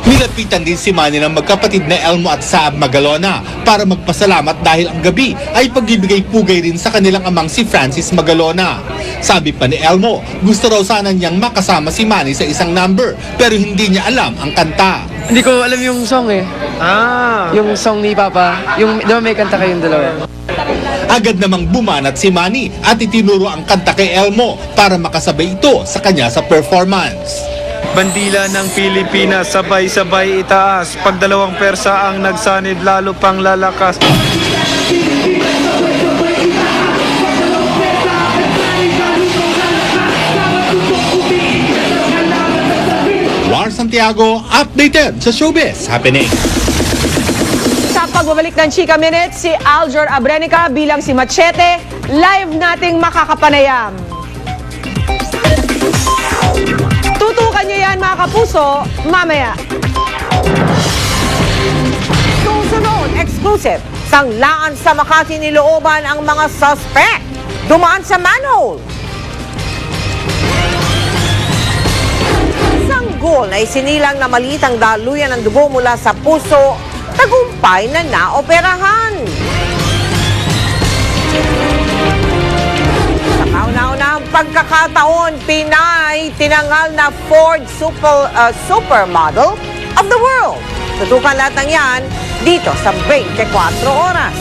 Nilapitan din si Manny ng magkapatid na Elmo at Saab Magalona para magpasalamat dahil ang gabi ay pagbibigay-pugay rin sa kanilang amang si Francis Magalona. Sabi pa ni Elmo, gusto raw sana niyang makasama si Manny sa isang number pero hindi niya alam ang kanta. Hindi ko alam yung song eh. Yung song ni Papa, yung may kanta kayong dalawa. Agad namang bumanat si Manny at itinuro ang kanta kay Elmo para makasabay ito sa kanya sa performance. Bandila ng Pilipinas, sabay-sabay itaas. Pag dalawang persa ang nagsanib, lalo pang lalakas. Lars Santiago, updated sa Showbiz Happening. Sa pagbabalik ng Chika Minute, si Aljor Abrenica bilang si Machete, live nating makakapanayam. Tutukan niyo yan mga kapuso, mamaya. Susunod, exclusive, sanglaan sa Makati nilooban ang mga suspect. Dumaan sa manhole. Sanggol ay sinilang na maliit ang daluyan ng dugo mula sa puso, tagumpay na naoperahan. Sa kauna-unahang pagkakataon, Pinay tinangal na Ford Supermodel of the World. Tutukan lahat ng yan dito sa 24 Oras.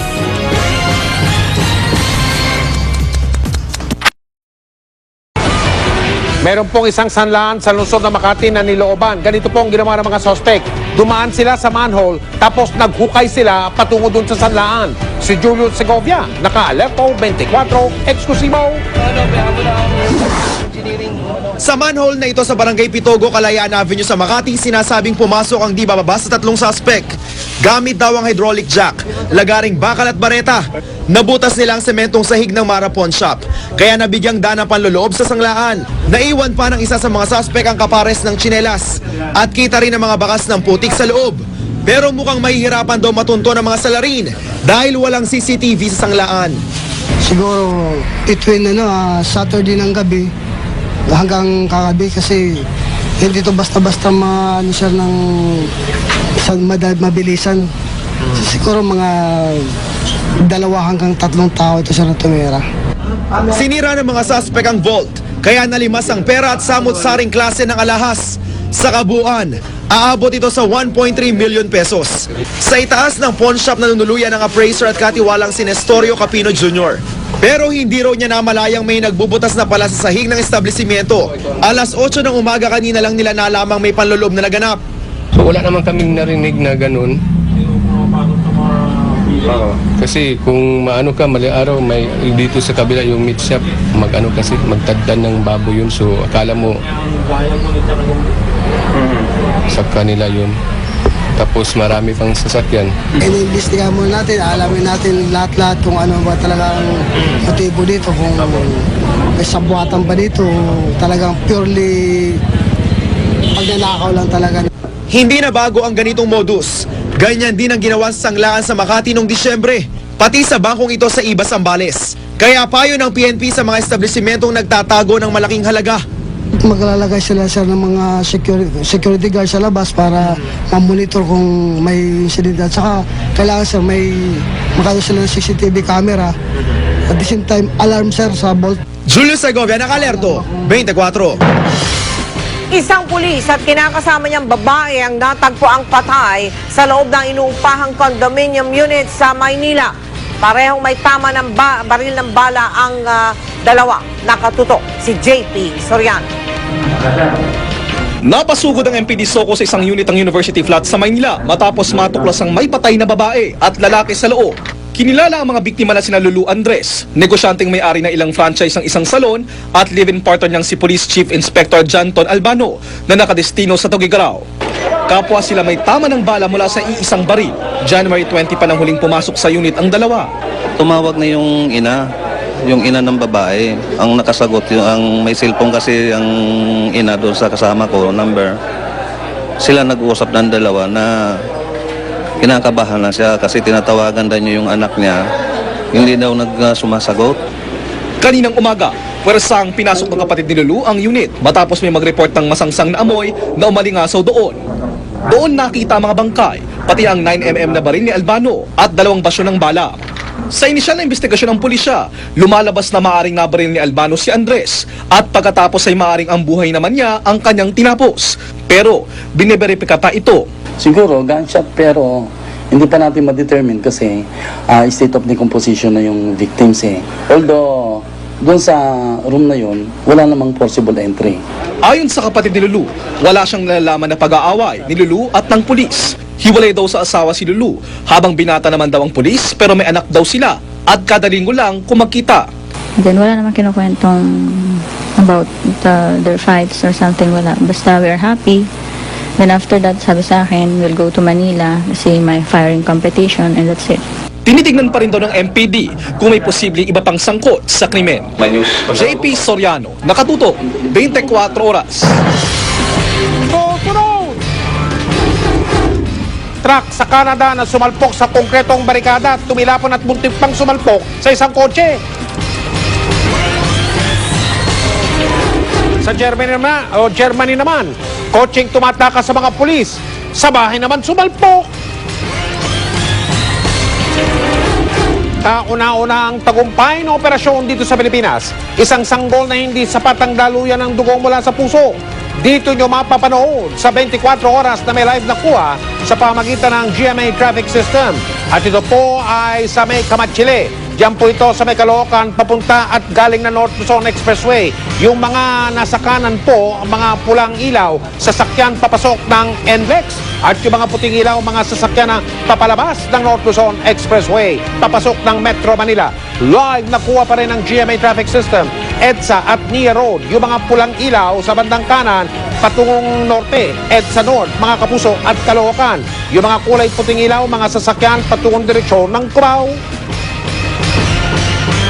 Meron pong isang sanlaan sa lungsod ng Makati na nilooban. Ganito pong ginawa ng mga suspect. Dumaan sila sa manhole, tapos naghukay sila patungo dun sa sanlaan. Si Julio Segovia, naka-Alerto 24, eksklusibo. Sa manhole na ito sa Barangay Pitogo, Kalayaan Avenue sa Makati, sinasabing pumasok ang di bababa sa tatlong suspect. Gamit daw ang hydraulic jack, lagaring bakal at bareta. Nabutas nila ang sementong sahig ng Marapon Shop, kaya nabigyang dana panloloob sa sanglaan. Naiwan pa ng isa sa mga suspect ang kapares ng tsinelas at kita rin ang mga bakas ng putik sa loob. Pero mukhang mahihirapan daw matunto ng mga salarin dahil walang CCTV sa sanglaan. Siguro between Saturday ng gabi hanggang kagabi kasi hindi to basta-basta maano siya ng mabilisan. Siguro mga 2 hanggang 3 tao ito siya na tumira. Sinira ng mga suspect ang vault kaya nalimas ang pera at samot-saring klase ng alahas. Sa kabuuan, aabot ito sa 1.3 million pesos. Sa itaas ng pawn shop na nunuluyan ng appraiser at katiwalang si Nestorio Capino Jr. Pero hindi raw niya namalayang may nagbubutas na pala sa sahig ng establishmento. Alas 8 ng umaga kanina lang nila nalamang may panloob na naganap. So wala naman kaming narinig na ganun. Kasi kung maano ka, mali araw, may dito sa kabila yung meat shop, magano kasi, magtaddan ng babo yun. So akala mo sa kanila yun. Tapos marami pang sasakyan. Iniimbestigahan muna natin, alamin natin lahat-lahat kung ano ba talagang motibo dito, kung may sabuatan ba dito, talagang purely pagnanakaw lang talaga. Hindi na bago ang ganitong modus. Ganyan din ang ginawa sa sanglaan sa Makati noong Disyembre, pati sa bangkong ito sa Iba, Zambales. Kaya payo ng PNP sa mga establishmentong nagtatago ng malaking halaga. Maglalagay sila ng mga security guard sa labas para mamonitor kung may incident. At saka kailangan sir, may makaya sila ng CCTV camera. At the same time, alarm sir sa vault. Julio Segovia, nakalerto, 24. Isang pulis at kinakasama niyang babae ang natagpo ang patay sa loob ng inuupahang condominium unit sa Maynila. Parehong may tama ng baril ng bala ang dalawa. Nakatutok si JP Soriano. Napasugod ang MPD Soco sa isang unit ng University Flat sa Maynila matapos matuklas ang may patay na babae at lalaki sa loob. Kinilala ang mga biktima na sina Lulu Andres, negosyanteng may-ari ng ilang franchise ng isang salon at live-in partner niyang si Police Chief Inspector Janton Albano na nakadestino sa Tuguegarao. Kapwa sila may tama ng bala mula sa iisang baril. January 20 pa nang huling pumasok sa unit ang dalawa. Tumawag na yung ina ng babae. Ang nakasagot, ang may cellphone kasi ang ina doon sa kasama ko, number. Sila nag-uusap ng dalawa na kinakabahan na siya kasi tinatawagan daw niya yung anak niya. Hindi daw nagsumasagot. Kaninang umaga, pwersang pinasok ng kapatid ni Lulu ang unit matapos may mag-report ng masangsang na amoy na umalingasaw doon. Doon nakita ang mga bangkay, pati ang 9mm na baril ni Albano at 2 basyo ng bala. Sa inisyal na investigasyon ng pulisya, lumalabas na maaring nabaril ni Albano si Andres at pagkatapos ay maaring ang buhay naman niya ang kanyang tinapos. Pero biniberipika pa ito. Siguro gunshot pero hindi pa natin ma-determine kasi state of decomposition na yung victims eh. Although doon sa room na yun, wala namang possible entry. Ayon sa kapatid ni Lulu, wala siyang nalalaman na pag-aaway ni Lulu at ng pulis. Hiwalay daw sa asawa si Lulu, habang binata naman daw ang pulis pero may anak daw sila at kada linggo lang kung magkita. Then wala naman kinukwentong about their fights or something, wala. Basta we are happy. Then after that, sabi sa akin, we'll go to Manila kasi may firing competition and that's it. Tinitignan pa rin daw ng MPD kung may posibleng iba pang sangkot sa krimen. JP Soriano, nakatutok, 24 oras. Truck sa Canada na sumalpok sa konkretong barikada at tumilapon at muntik pang sumalpok sa isang kotse. Sa Germany naman, kotseng tumatakas sa mga pulis. Sa bahay naman sumalpok. Kauna-una ang tagumpay ng operasyon dito sa Pilipinas. Isang sanggol na hindi sapat ang daluyan ng dugong mula sa puso. Dito nyo mapapanood sa 24 oras na may live na kuha sa pamagitan ng GMA Traffic System. At ito po ay sa may Kamachile. Diyan po ito sa may Caloocan papunta at galing na North Luzon Expressway. Yung mga nasa kanan po, ang mga pulang ilaw, sasakyan papasok ng NLEX. At yung mga puting ilaw, mga sasakyan na papalabas ng North Luzon Expressway, papasok ng Metro Manila. Live na kuha pa rin ng GMA Traffic System, EDSA at NIA Road. Yung mga pulang ilaw sa bandang kanan, patungong norte, EDSA North, mga Kapuso at Caloocan. Yung mga kulay puting ilaw, mga sasakyan patungong direksyon ng Cubao.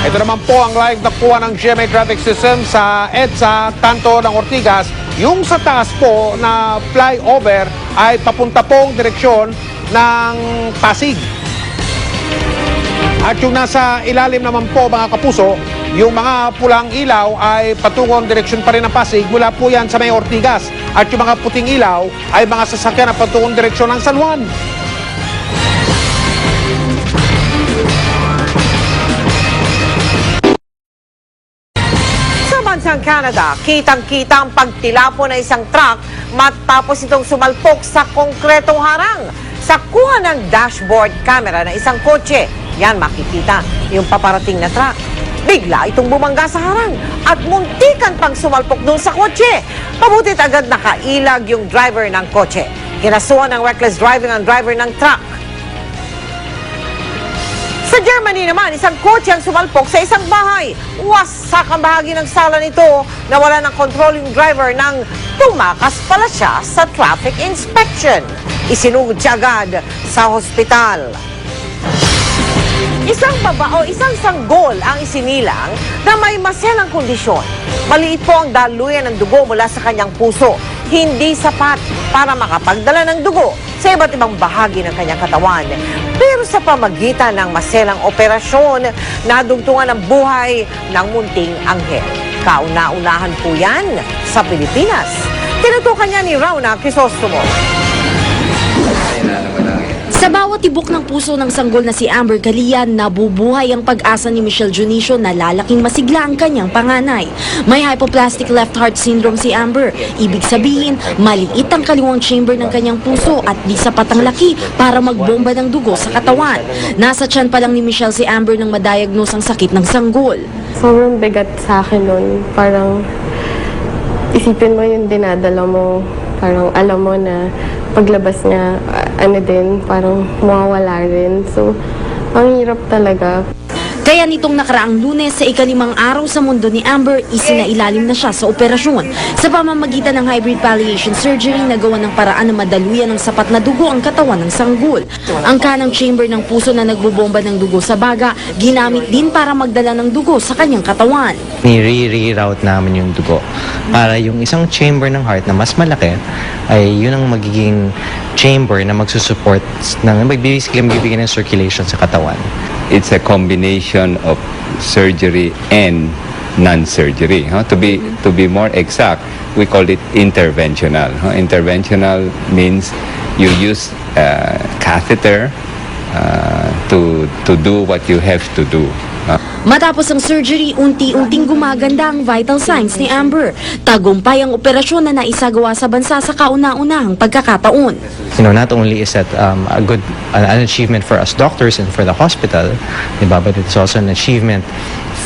Ito naman po ang live na kuha ng GMA Traffic System sa EDSA, Tanto ng Ortigas. Yung sa taas po na flyover ay papunta pong direksyon ng Pasig. At yung nasa ilalim naman po mga Kapuso, yung mga pulang ilaw ay patungong direksyon pa rin ng Pasig. Mula po yan sa may Ortigas. At yung mga puting ilaw ay mga sasakyan na patungong direksyon ng San Juan. bansang Canada, kitang-kita ang pagtilapo ng isang truck matapos itong sumalpok sa konkretong harang. Sa kuha ng dashboard camera ng isang kotse, yan makikita yung paparating na truck. Bigla itong bumangga sa harang at muntikan pang sumalpok doon sa kotse. Pabutit agad nakailag yung driver ng kotse. Kinasuhan ng reckless driving ang driver ng truck. Sa Germany naman, isang kotse ang sumalpok sa isang bahay. Wasak ang bahagi ng sala nito na wala ng control yung driver nang tumakas pala siya sa traffic inspection. Isinugod siya agad sa hospital. Isang isang sanggol ang isinilang na may maselang kondisyon. Maliit po ang daluyan ng dugo mula sa kanyang puso. Hindi sapat para makapagdala ng dugo sa iba't ibang bahagi ng kanyang katawan. Pero sa pamagitan ng maselang operasyon, nadugtungan ang buhay ng munting anghel. Kauna-unahan po yan sa Pilipinas. Tinutukan niya ni Rauna Crisostomo. Sa bawat tibok ng puso ng sanggol na si Amber Calian, nabubuhay ang pag-asa ni Michelle Junicio na lalaking masigla ang kanyang panganay. May hypoplastic left heart syndrome si Amber. Ibig sabihin, maliit ang kaliwang chamber ng kanyang puso at di sapat ang laki para magbomba ng dugo sa katawan. Nasa tiyan pa lang ni Michelle si Amber nang madiagnose ang sakit ng sanggol. Sobrang bigat sa akin nun. Parang isipin mo yung dinadala mo. Parang alam mo na paglabas niya, parang mawawala rin. So, ang hirap talaga. Kaya nitong nakaraang Lunes sa ika-5 araw sa mundo ni Amber, isinailalim na siya sa operasyon. Sa pamamagitan ng hybrid palliation surgery, nagawa ng paraan na madaluyan ng sapat na dugo ang katawan ng sanggol. Ang kanang chamber ng puso na nagbubomba ng dugo sa baga, ginamit din para magdala ng dugo sa kanyang katawan. Ni-reroute namin yung dugo para yung isang chamber ng heart na mas malaki ay yun ang magiging chamber na magsusupport basically magbibigay ng circulation sa katawan. It's a combination of surgery and non-surgery. To be more exact, we call it interventional. Interventional means you use catheter to do what you have to do. Matapos ang surgery, unti-unting gumaganda ang vital signs ni Amber. Tagumpay ang operasyon na naisagawa sa bansa sa kauna-unahang pagkakataon. Not only is that an achievement for us doctors and for the hospital, diba, but it's also an achievement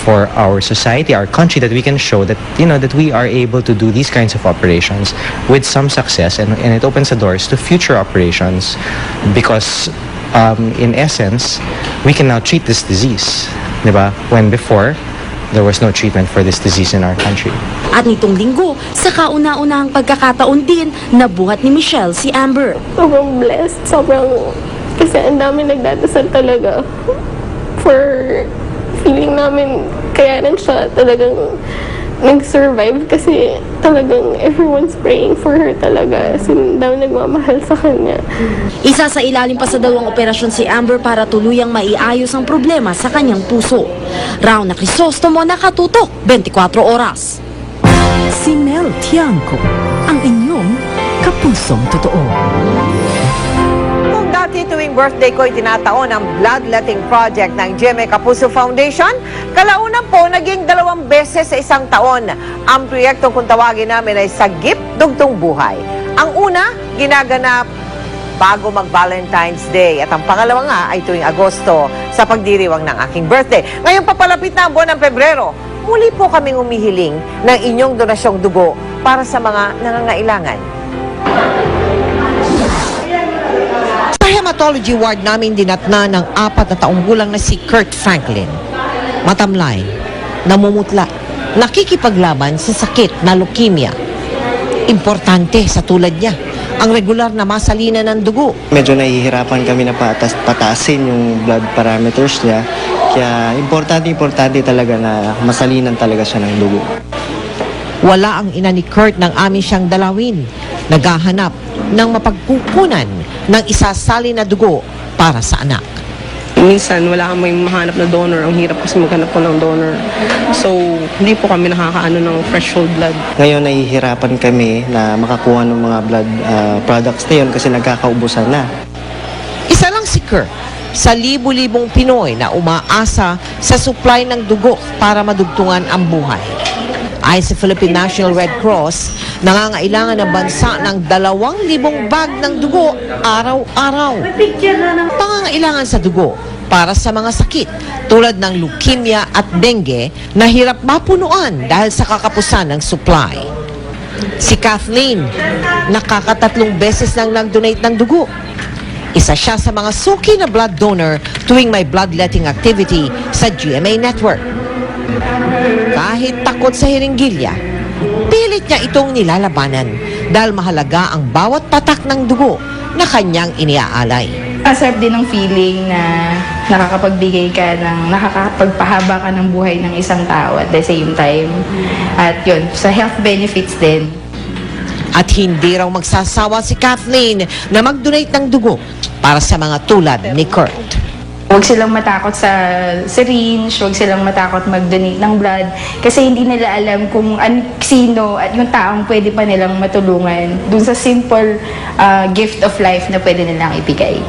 for our society, our country, that we can show that that we are able to do these kinds of operations with some success, and it opens the doors to future operations because in essence, we can now treat this disease. Diba? When before, there was no treatment for this disease in our country. At nitong linggo, sa kauna-unahang pagkakataon din, nabuhat ni Michelle si Amber. Sobrang blessed. Kasi ang dami nagdadasal talaga for feeling namin kayanan siya talagang nag-survive kasi talagang everyone's praying for her talaga. Dami nagmamahal sa kanya. Isa sa ilalim pa sa 2 operasyon si Amber para tuluyang maiayos ang problema sa kanyang puso. Rauna Crisostomo, nakatutok 24 oras. Si Mel Tiangco, ang inyong kapusong totoo. Dati tuwing birthday ko ay tinataon ang bloodletting project ng GMA Kapuso Foundation. Kalaunan po, naging 2 beses sa isang taon. Ang proyektong kung tawagin namin ay Sagip Dugtong Buhay. Ang una, ginaganap bago mag-Valentine's Day. At ang pangalawa nga ay tuwing Agosto sa pagdiriwang ng aking birthday. Ngayon papalapit na ang buwan ng Pebrero. Muli po kaming umihiling ng inyong donasyong dugo para sa mga nangangailangan. Sa hematology ward namin dinatna ng 4 na taong gulang na si Kurt Franklin. Matamlay, namumutla, nakikipaglaban sa sakit na leukemia. Importante sa tulad niya ang regular na masalina ng dugo. Medyo nahihirapan kami na patasin yung blood parameters niya. Kaya importante talaga na masalinan talaga siya ng dugo. Wala ang ina ni Kurt nang amin siyang dalawin. Naghahanap ng mapagkukunan ng isasali na dugo para sa anak. Minsan wala kang may mahanap na donor. Ang hirap kasi maghanap ko ng donor. So, hindi po kami nakakaano ng fresh whole blood. Ngayon nahihirapan kami na makakuha ng mga blood products na yun kasi nagkakaubusan na. Isa lang si Kurt sa libu-libong Pinoy na umaasa sa supply ng dugo para madugtungan ang buhay. Ayon sa Philippine National Red Cross, nangangailangan ng bansa ng 2,000 bag ng dugo araw-araw. Pangangailangan sa dugo para sa mga sakit tulad ng leukemia at dengue na hirap mapunuan dahil sa kakapusan ng supply. Si Kathleen, nakakatatlong beses nang nag-donate ng dugo. Isa siya sa mga suki na blood donor tuwing may bloodletting activity sa GMA Network. Kahit takot sa hiringgilya, pilit niya itong nilalabanan dahil mahalaga ang bawat patak ng dugo na kanyang iniaalay. Masarap din ang feeling na nakakapagbigay ka nakakapagpahaba ka ng buhay ng isang tao at the same time. At yun, sa health benefits din. At hindi raw magsasawa si Kathleen na mag-donate ng dugo para sa mga tulad ni Kurt. Huwag silang matakot sa syringe, huwag silang matakot mag-donate ng blood kasi hindi nila alam kung sino at yung taong pwede pa nilang matulungan dun sa simple gift of life na pwede nilang ibigay.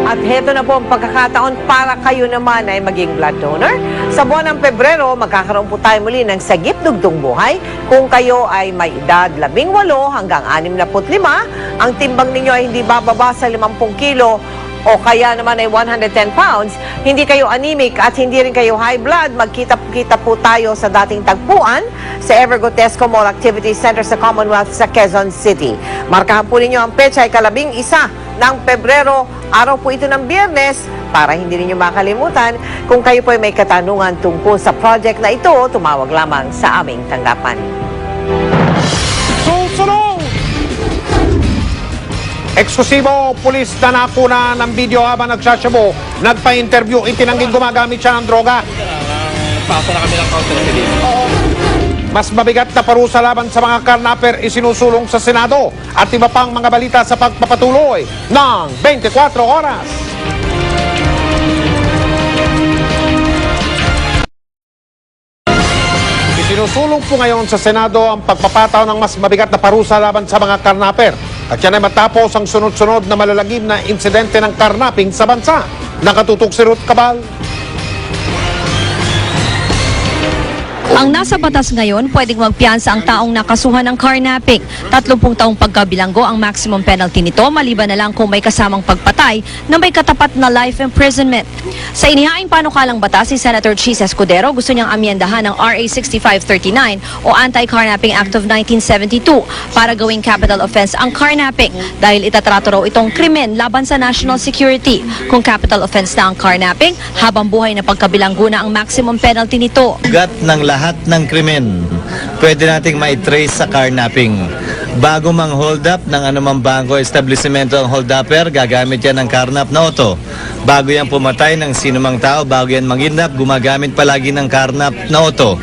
At heto na po ang pagkakataon para kayo naman ay maging blood donor. Sa buwan ng Pebrero, magkakaroon po tayo muli ng Sagip Dugtong Buhay. Kung kayo ay may edad 18 hanggang 65, ang timbang ninyo ay hindi bababa sa 50 kilo o kaya naman ay 110 pounds, hindi kayo anemic at hindi rin kayo high blood, magkita-kita po tayo sa dating tagpuan sa Evergotesco Mall Activity Center sa Commonwealth sa Quezon City. Markahan po ninyo ang petsa ay 11 ng Pebrero, araw po ito ng Biyernes, para hindi ninyo makalimutan. Kung kayo po ay may katanungan tungkol sa project na ito, tumawag lamang sa aming tanggapan. Susunod! Eksklusibo, pulis na nakuna ng video habang nagsasyabu. Nagpa-interview, itinangging gumagamit siya ng droga. Pasa na kami ng counter Mas mabigat na parusa laban sa mga karnaper isinusulong sa Senado. At iba pang mga balita sa pagpapatuloy ng 24 oras. Isinusulong po ngayon sa Senado ang pagpapataw ng mas mabigat na parusa laban sa mga karnaper. At yan ay matapos ang sunod-sunod na malalagim na insidente ng karnaping sa bansa. Nakatutok si Ruth Cabal. Ang nasa batas ngayon, pwedeng magpiyansa ang taong nakasuhan ng carnapping. 30 taong pagkabilanggo ang maximum penalty nito, maliban na lang kung may kasamang pagpatay na may katapat na life imprisonment. Sa inihaing panukalang batas, si Senator Chis Escudero gusto niyang amyendahan ng RA 6539 o Anti-Carnapping Act of 1972 para gawing capital offense ang carnapping dahil itatrato raw itong krimen laban sa national security. Kung capital offense na ang carnapping, habang buhay na pagkabilanggo na ang maximum penalty nito. Ugat ng lahat ng krimen, pwede nating maitrace sa carnapping. Bago mang hold up ng anumang bangko establishmento ang hold upper, gagamit yan ng carnap na auto. Bago yan pumatay ng sinumang tao, bago yan mangidnap, gumagamit palagi ng carnap na auto.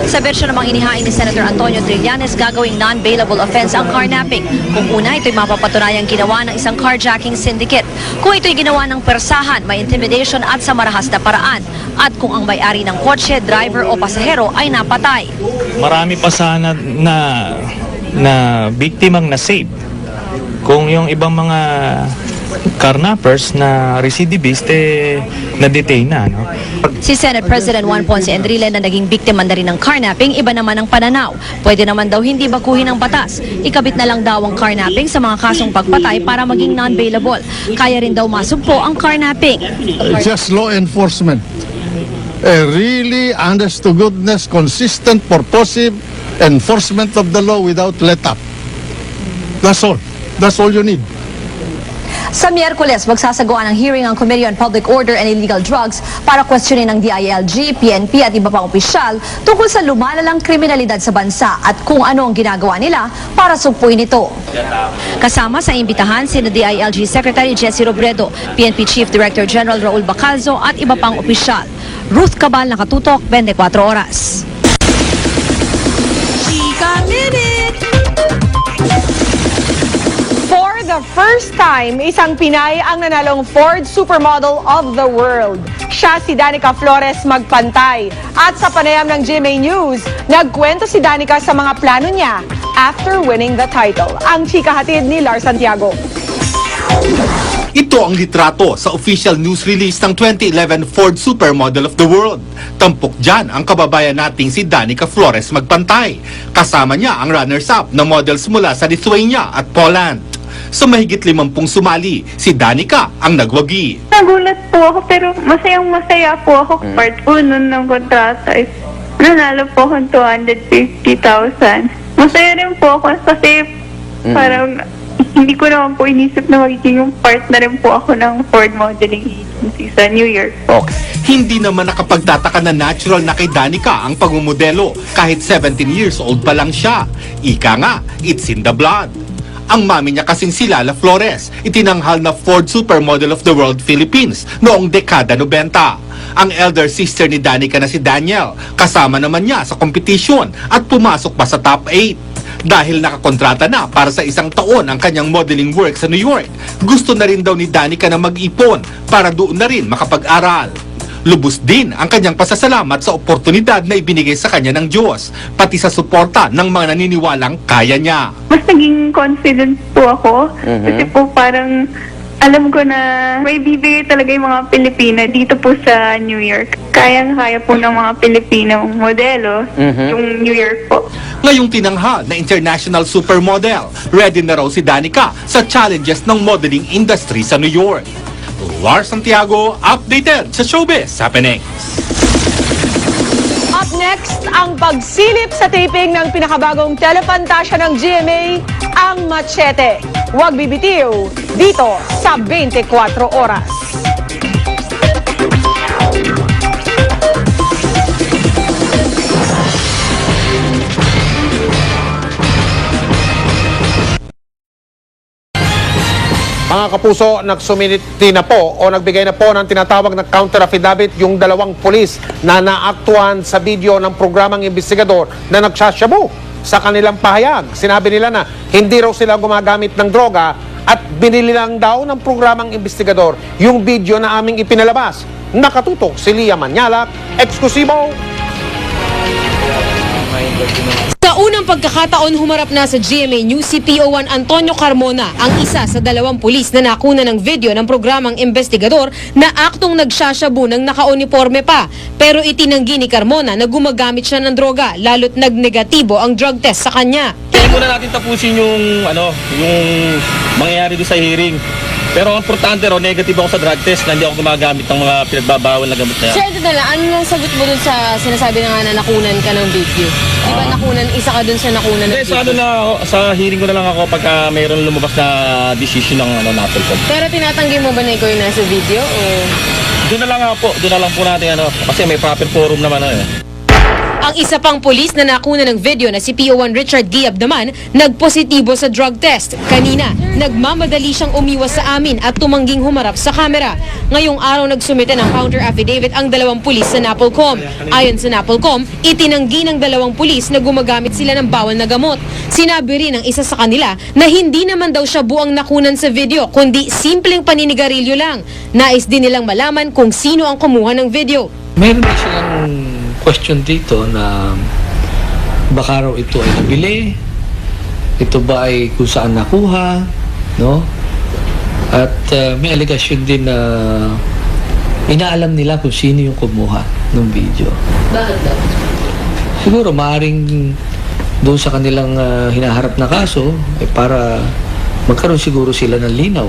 Sa bersyon namang inihain ni Senator Antonio Trillanes, gagawing non-bailable offense ang carnapping. Kung una, ito'y mapapatunayang ginawa ng isang carjacking syndicate. Kung ito'y ginawa ng persahan, may intimidation at sa marahas na paraan. At kung ang may-ari ng kotse, driver o pasahero ay napatay. Marami pa sana na biktimang na-save. Kung yung ibang mga carnappers na recidivist na-detain na. No? Si Senate President Juan Ponce Enrile na naging biktima na rin ng carnapping, iba naman ang pananaw. Pwede naman daw hindi baguhin ang batas. Ikabit na lang daw ang carnapping sa mga kasong pagpatay para maging non-bailable. Kaya rin daw masugpo ang carnapping. Just law enforcement. A really, honest to goodness, consistent, purposive enforcement of the law without let up. That's all. That's all you need. Sa Miyerkules, magsasagawa ng hearing ang Committee on Public Order and Illegal Drugs para questionin ng DILG, PNP at iba pang opisyal tungkol sa lumalalang kriminalidad sa bansa at kung ano ang ginagawa nila para sugpuin ito. Kasama sa imbitahan sina DILG Secretary Jesse Robredo, PNP Chief Director General Raul Bacalzo at iba pang opisyal. Ruth Cabal, Nakatutok, 24 Oras. Chika Minute! For the first time, isang Pinay ang nanalong Ford Supermodel of the World. Siya si Danica Flores Magpantay. At sa panayam ng GMA News, nagkwento si Danica sa mga plano niya after winning the title. Ang chika hatid ni Lar Santiago. Ito ang litrato sa official news release ng 2011 Ford Supermodel of the World. Tampok dyan ang kababayan nating si Danica Flores Magpantay. Kasama niya ang runners-up na models mula sa Lithuania at Poland. Sa mahigit 50 sumali, si Danica ang nagwagi. Nagulat po ako pero masayang-masaya po ako. Part 1 ng kontrata is nanalo po akong 250,000. Masaya rin po ako kasi parang hindi ko naman po inisip na magiging yung part na rin po ako ng Ford Modeling Agency sa New York. Hindi naman nakapagtataka na natural na kay Danica ang pagmumodelo kahit 17 years old pa lang siya. Ika nga, it's in the blood. Ang mami niya kasing si Lala Flores, itinanghal na Ford Supermodel of the World Philippines noong dekada 90. Ang elder sister ni Danica na si Daniel, kasama naman niya sa kompetisyon at pumasok pa sa top 8. Dahil nakakontrata na para sa 1 taon ang kanyang modeling work sa New York, gusto na rin daw ni Danica na mag-ipon para doon na rin makapag-aral. Lubos din ang kanyang pasasalamat sa oportunidad na ibinigay sa kanya ng Diyos, pati sa suporta ng mga naniniwalang kaya niya. Mas naging confident po ako kasi po parang alam ko na may bibigay talaga yung mga Pilipina dito po sa New York. Kayang-kaya po ng mga Pilipinong modelo yung New York po. Ngayong tinanghal na international supermodel, ready na raw si Danica sa challenges ng modeling industry sa New York. War Santiago, updated sa Showbiz Happenings. Up next, ang pagsilip sa taping ng pinakabagong telepantasya ng GMA, ang Machete. Huwag bibitiw dito sa 24 Oras. Mga kapuso, nagsuminiti na po o nagbigay na po ng tinatawag na counter affidavit yung 2 pulis na naaktuhan sa video ng programang investigador na nagsasyabu sa kanilang pahayag. Sinabi nila na hindi raw sila gumagamit ng droga at binili lang daw ng programang investigador yung video na aming ipinalabas. Nakatutok si Lia Manyalak, eksklusibo. Sa unang pagkakataon, humarap na sa GMA News si PO1 Antonio Carmona, ang isa sa 2 pulis na nakuna ng video ng programang investigador na aktong nagsasyabu ng nakauniforme pa. Pero itinanggi ni Carmona na gumagamit siya ng droga, lalo't nagnegatibo ang drug test sa kanya. Hindi muna natin tapusin yung mangyayari doon sa hearing. Pero ang importante raw, negative ako sa drug test na hindi ako gumagamit ng mga pinagbabawal na gamot na yan. Sir, ito na lang, ano nang sagot mo dun sa sinasabi na nga na nakunan ka ng video? Di ba nakunan, isa ka dun sa nakunan ng video? Sa hearing ko na lang ako pagka mayroon lumabas na decision ng NAPOLCOM. Pero tinatanggi mo ba na ikaw yung nasa video? O? Doon na lang po natin kasi may proper forum naman Ang isa pang pulis na nakuna ng video na si PO1 Richard Giab naman, nagpositibo sa drug test. Kanina, nagmamadali siyang umiwas sa amin at tumangging humarap sa kamera. Ngayong araw nagsumite ng counter affidavit ang 2 pulis sa NAPOLCOM. Ayon sa NAPOLCOM, itinanggi ng 2 pulis na gumagamit sila ng bawal na gamot. Sinabi rin ng isa sa kanila na hindi naman daw siya buang nakunan sa video, kundi simpleng paninigarilyo lang. Nais din nilang malaman kung sino ang kumuha ng video. Meron din silang question dito na baka raw ito ay nabili, ito ba ay kung saan nakuha, no? At may allegation din na inaalam nila kung sino yung kumuha ng video. Bakit daw? Siguro maaaring doon sa kanilang hinaharap na kaso para magkaroon siguro sila ng linaw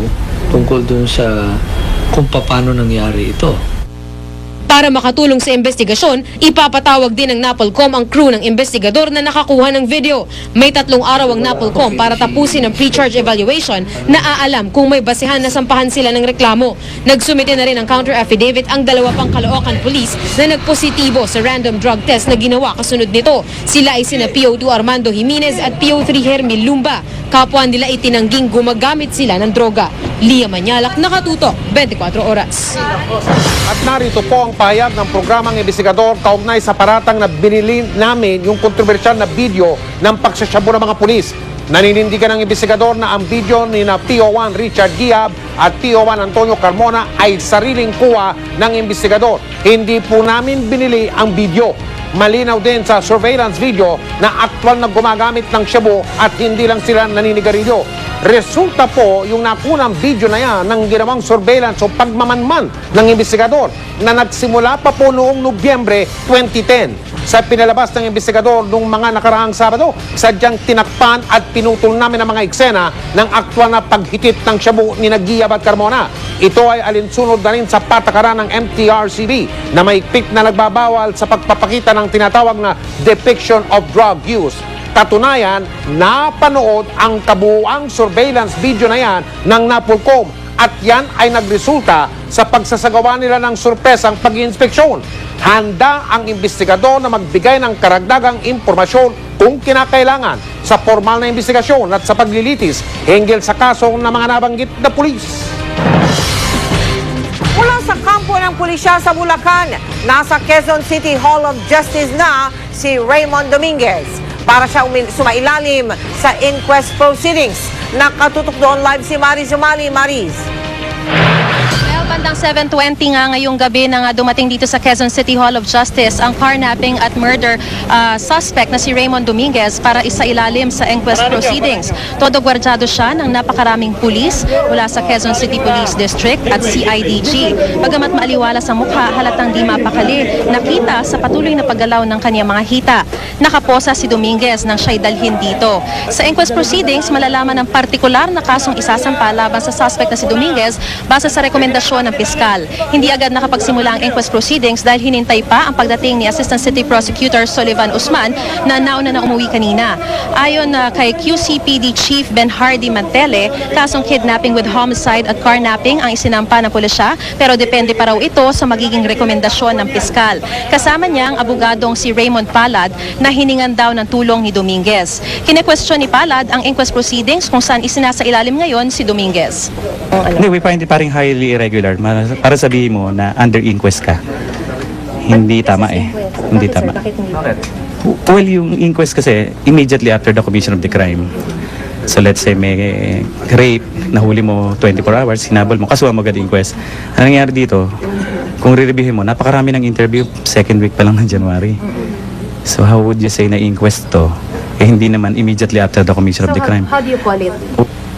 tungkol doon sa kung paano nangyari ito. Para makatulong sa investigasyon, ipapatawag din ng NAPOLCOM ang crew ng investigador na nakakuha ng video. May 3 araw ang NAPOLCOM para tapusin ang pre-charge evaluation na aalam kung may basehan na sampahan sila ng reklamo. Nagsumite na rin ang counter affidavit ang 2 pang Caloocan police na nagpositibo sa random drug test na ginawa kasunod nito. Sila ay sina PO2 Armando Jimenez at PO3 Hermil Lumba. Kapwa nila itinangging gumagamit sila ng droga. Lia Manyalak, nakatutok, 24 Oras. At narito po ang pahayag ng programang investigador kaugnay sa paratang na binili namin yung kontrobersyal na video ng pagsasyabo ng mga pulis. Naninindigan ng investigador na ang video ni na PO1 Richard Giab at PO1 Antonio Carmona ay sariling kuha ng investigador. Hindi po namin binili ang video. Malinaw din sa surveillance video na aktwal na gumagamit ng shabu at hindi lang sila naninigarilyo. Resulta po yung nakunang video na yan ng ginawang surveillance o pagmamanman ng investigador na nagsimula pa po noong Nobyembre 2010. Sa pinalabas ng investigador noong mga nakaraang Sabado, sadyang tinakpan at pinutol namin ang mga eksena ng aktwal na paghitit ng shabu ni Nagiyab at Carmona. Ito ay alinsunod na rin sa patakaran ng MTRCB na may mahigpit na nagbabawal sa pagpapakita ng tinatawag na depiction of drug use. Katunayan, napanood ang kabuuang surveillance video na yan ng Napolcom at yan ay nagresulta sa pagsasagawa nila ng surpresang pag-iinspeksyon. Handa ang investigador na magbigay ng karagdagang impormasyon kung kinakailangan sa formal na investigasyon at sa paglilitis hinggil sa kasong ng mga nabanggit na pulis. Mula sa kampo ng pulisya sa Bulacan, nasa Quezon City Hall of Justice na si Raymond Dominguez para siya sumailalim sa inquest proceedings. Nakatutok doon live si Maris Umali. Maris. Bandang 7:20 nga ngayong gabi na nga dumating dito sa Quezon City Hall of Justice ang carnapping at murder suspect na si Raymond Dominguez para isailalim sa inquest proceedings. Todo gwardyado siya ng napakaraming pulis mula sa Quezon City Police District at CIDG. Bagamat maaliwala sa mukha, halatang di mapakali, nakita sa patuloy na paggalaw ng kanyang mga hita. Nakaposa si Dominguez nang siya'y dalhin dito. Sa inquest proceedings, malalaman ang partikular na kasong isasampa laban sa suspect na si Dominguez base sa rekomendasyon ng piskal. Hindi agad nakapagsimula ang inquest proceedings dahil hinintay pa ang pagdating ni Assistant City Prosecutor Sullivan Usman na nauna na umuwi kanina. Ayon kay QCPD Chief Benhardy Mantele, kasong kidnapping with homicide at carnapping ang isinampa ng pulisya pero depende pa raw ito sa magiging rekomendasyon ng piskal. Kasama niya ang abogadong si Raymond Palad na hiningan daw ng tulong ni Dominguez. Kine-question ni Palad ang inquest proceedings kung saan isinasailalim ngayon si Dominguez. Hindi, we find it parang highly irregular. Para sabihin mo na under inquest ka. Hindi tama eh. Hindi tama. Well, yung inquest kasi immediately after the commission of the crime. So let's say may rape, nahuli mo 24 hours, hinabol mo, kasuha mo agad inquest. Ang nangyari dito, kung re-reviewin mo, napakarami ng interview, second week pa lang ng January. So how would you say na inquest to? Eh hindi naman immediately after the commission of the crime. How do you call it?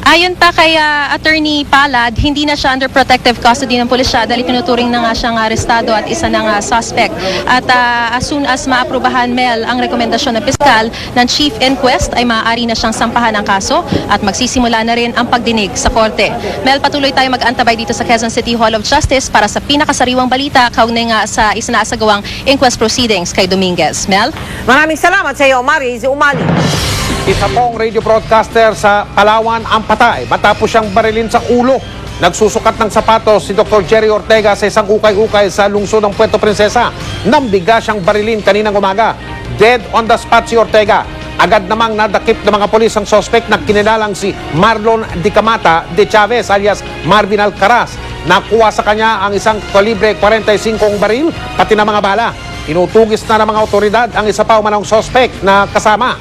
Ayon pa kay Attorney Palad, hindi na siya under protective custody ng pulisya dahil tinuturing na nga siyang arestado at isa ng suspect. At as soon as maaprubahan, Mel, ang rekomendasyon ng piskal ng Chief Inquest ay maaari na siyang sampahan ng kaso at magsisimula na rin ang pagdinig sa korte. Mel, patuloy tayo mag-antabay dito sa Quezon City Hall of Justice para sa pinakasariwang balita kaugnay nga sa isinasagawang inquest proceedings kay Dominguez. Mel? Maraming salamat sa iyo, Maris Umali. Isa pong radio broadcaster sa Palawan ang patay matapos siyang barilin sa ulo. Nagsusukat ng sapatos si Dr. Jerry Ortega sa isang ukay-ukay sa lungsod ng Puerto Princesa. Nambiga siyang barilin kaninang umaga. Dead on the spot si Ortega. Agad namang nadakip ng mga polis ang suspect na kinilalang si Marlon Dicamata de Chavez alias Marvin Alcaraz. Nakuha sa kanya ang isang kalibre 45 baril pati na mga bala. Tinutugis na ng mga otoridad ang isa pa umanong suspect na kasama.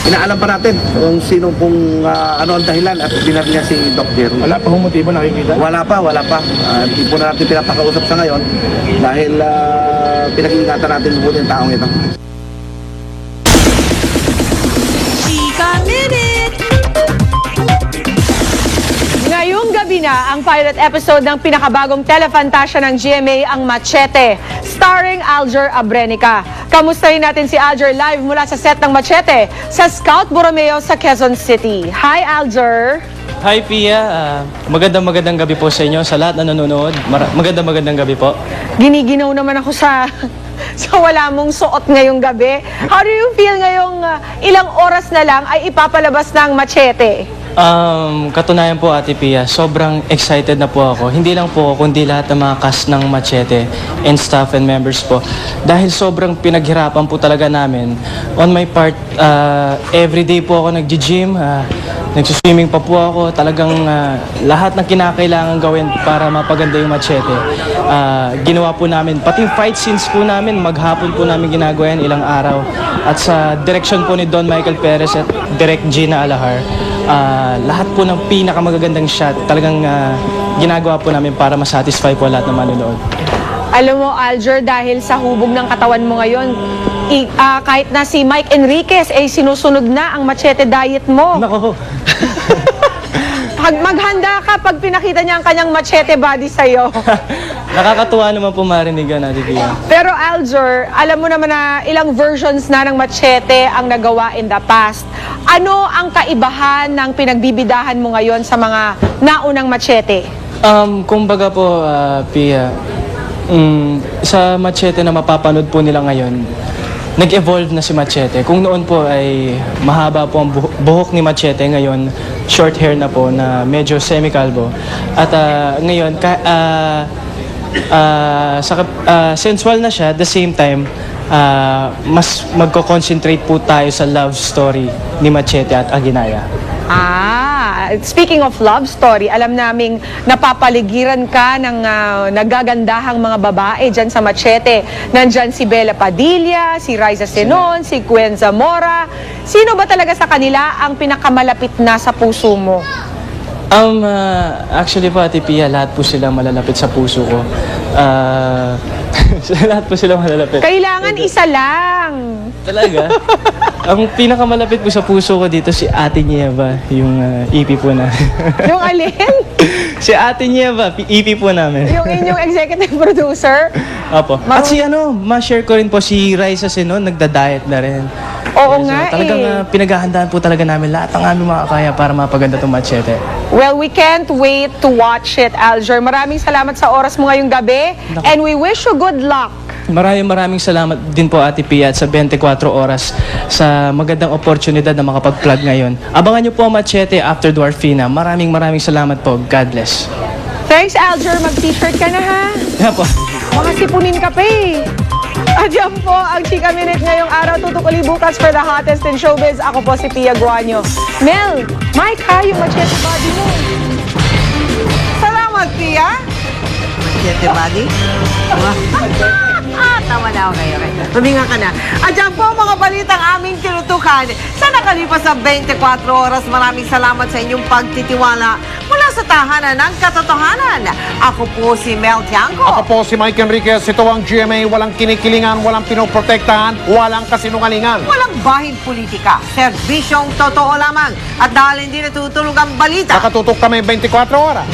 Inaalam pa natin kung sino pong ano ang dahilan at binar niya si Doc Jerry. Wala pa kung motibo nakikita? Wala pa. Hindi po na natin pinapakausap sa ngayon dahil pinag-iingatan natin mabuti ang taong ito. Chika Minute! Ngayong gabi na ang pilot episode ng pinakabagong telefantasya ng GMA, ang Machete, starring Alger Abrenica. Kamustahin natin si Alger live mula sa set ng Machete sa Scout Borromeo sa Quezon City. Hi, Alger! Hi, Pia. Magandang gabi po sa inyo, sa lahat na nanonood. Magandang gabi po. Giniginaw naman ako sa wala mong suot ngayong gabi. How do you feel ngayong ilang oras na lang ay ipapalabas ng Machete? Katunayan po, Ate Pia, sobrang excited na po ako. Hindi lang po ako, kundi lahat ng mga cast ng Machete and staff and members po. Dahil sobrang pinaghirapan po talaga namin. On my part, everyday po ako nag-gym, nagsuswimming pa po ako. Talagang lahat ng kinakailangan gawin para mapaganda yung Machete. Ginawa po namin, pati fight scenes po namin, maghapon po namin ginagawa yan ilang araw. At sa direction po ni Don Michael Perez at Direk Gina Alahar, lahat po ng pinakamagagandang shot talagang ginagawa po namin para masatisfy po lahat ng manonood. Alam mo, Alger, dahil sa hubog ng katawan mo ngayon, kahit na si Mike Enriquez, sinusunod na ang machete diet mo. Nako. Maghanda ka pag pinakita niya ang kanyang machete body sa'yo. Nakakatuwa naman po marinigan, Ate Pia. Pero Alger, alam mo naman na ilang versions na ng machete ang nagawa in the past. Ano ang kaibahan ng pinagbibidahan mo ngayon sa mga naunang machete? Kumbaga po, Pia, sa machete na mapapanood po nila ngayon, nag-evolve na si Machete. Kung noon po ay mahaba po ang buhok ni Machete, ngayon short hair na po na medyo semi-calvo. At ngayon, sensual na siya, at the same time, mas magko-concentrate po tayo sa love story ni Machete at Aguinaya. Speaking of love story, alam naming napapaligiran ka ng nagagandahang mga babae dyan sa Machete. Nandyan si Bella Padilla, si Raisa Senon, si Gwen Zamora. Sino ba talaga sa kanila ang pinakamalapit na sa puso mo? Actually po, Ate Pia, lahat po sila malalapit sa puso ko. Lahat po sila malalapit. Kailangan isa lang. Talaga? Ang pinakamalapit po sa puso ko dito si Ate Nieva, yung EP po na. Yung alin? Si Ate Nieva, EP po namin. Yung inyong executive producer? Opo. At si ma-share ko rin po si Raisa Senon, nagda-diet na rin. Oo nga Talagang pinaghahandaan po talaga namin lahat ng aming makakaya para mapaganda itong Machete. Well, we can't wait to watch it, Alger. Maraming salamat sa oras mo ngayong gabi. And we wish you good luck. Maraming salamat din po, Ate Pia, at sa 24 oras sa magandang oportunidad na makapag-plug ngayon. Abangan niyo po ang Machete after Dwarfina. Maraming salamat po. God bless. Thanks, Alger. Mag-t-shirt ka na, ha? Yeah po. Mga sipunin ka pa eh. At yan po ang Chika Minute ngayong araw. Tutok uli bukas for the hottest in showbiz. Ako po si Pia Guanyo. Mel, Mike ha, yung machete body mo. Salamat, Pia. Machete body? Tawa na ako kayo. Huminga ka na. At yan po mga balitang aming tinutukan sa nakalipas sa 24 oras. Maraming salamat sa inyong pagtitiwala mula sa tahanan ng katotohanan. Ako po si Mel Tiangco. Ako po si Mike Enriquez. Ito ang GMA. Walang kinikilingan, walang pinoprotektahan, walang kasinungalingan. Walang bahid politika. Serbisyong totoo lamang. At dahil hindi natutulog ang balita, Nakatutok kami 24 oras.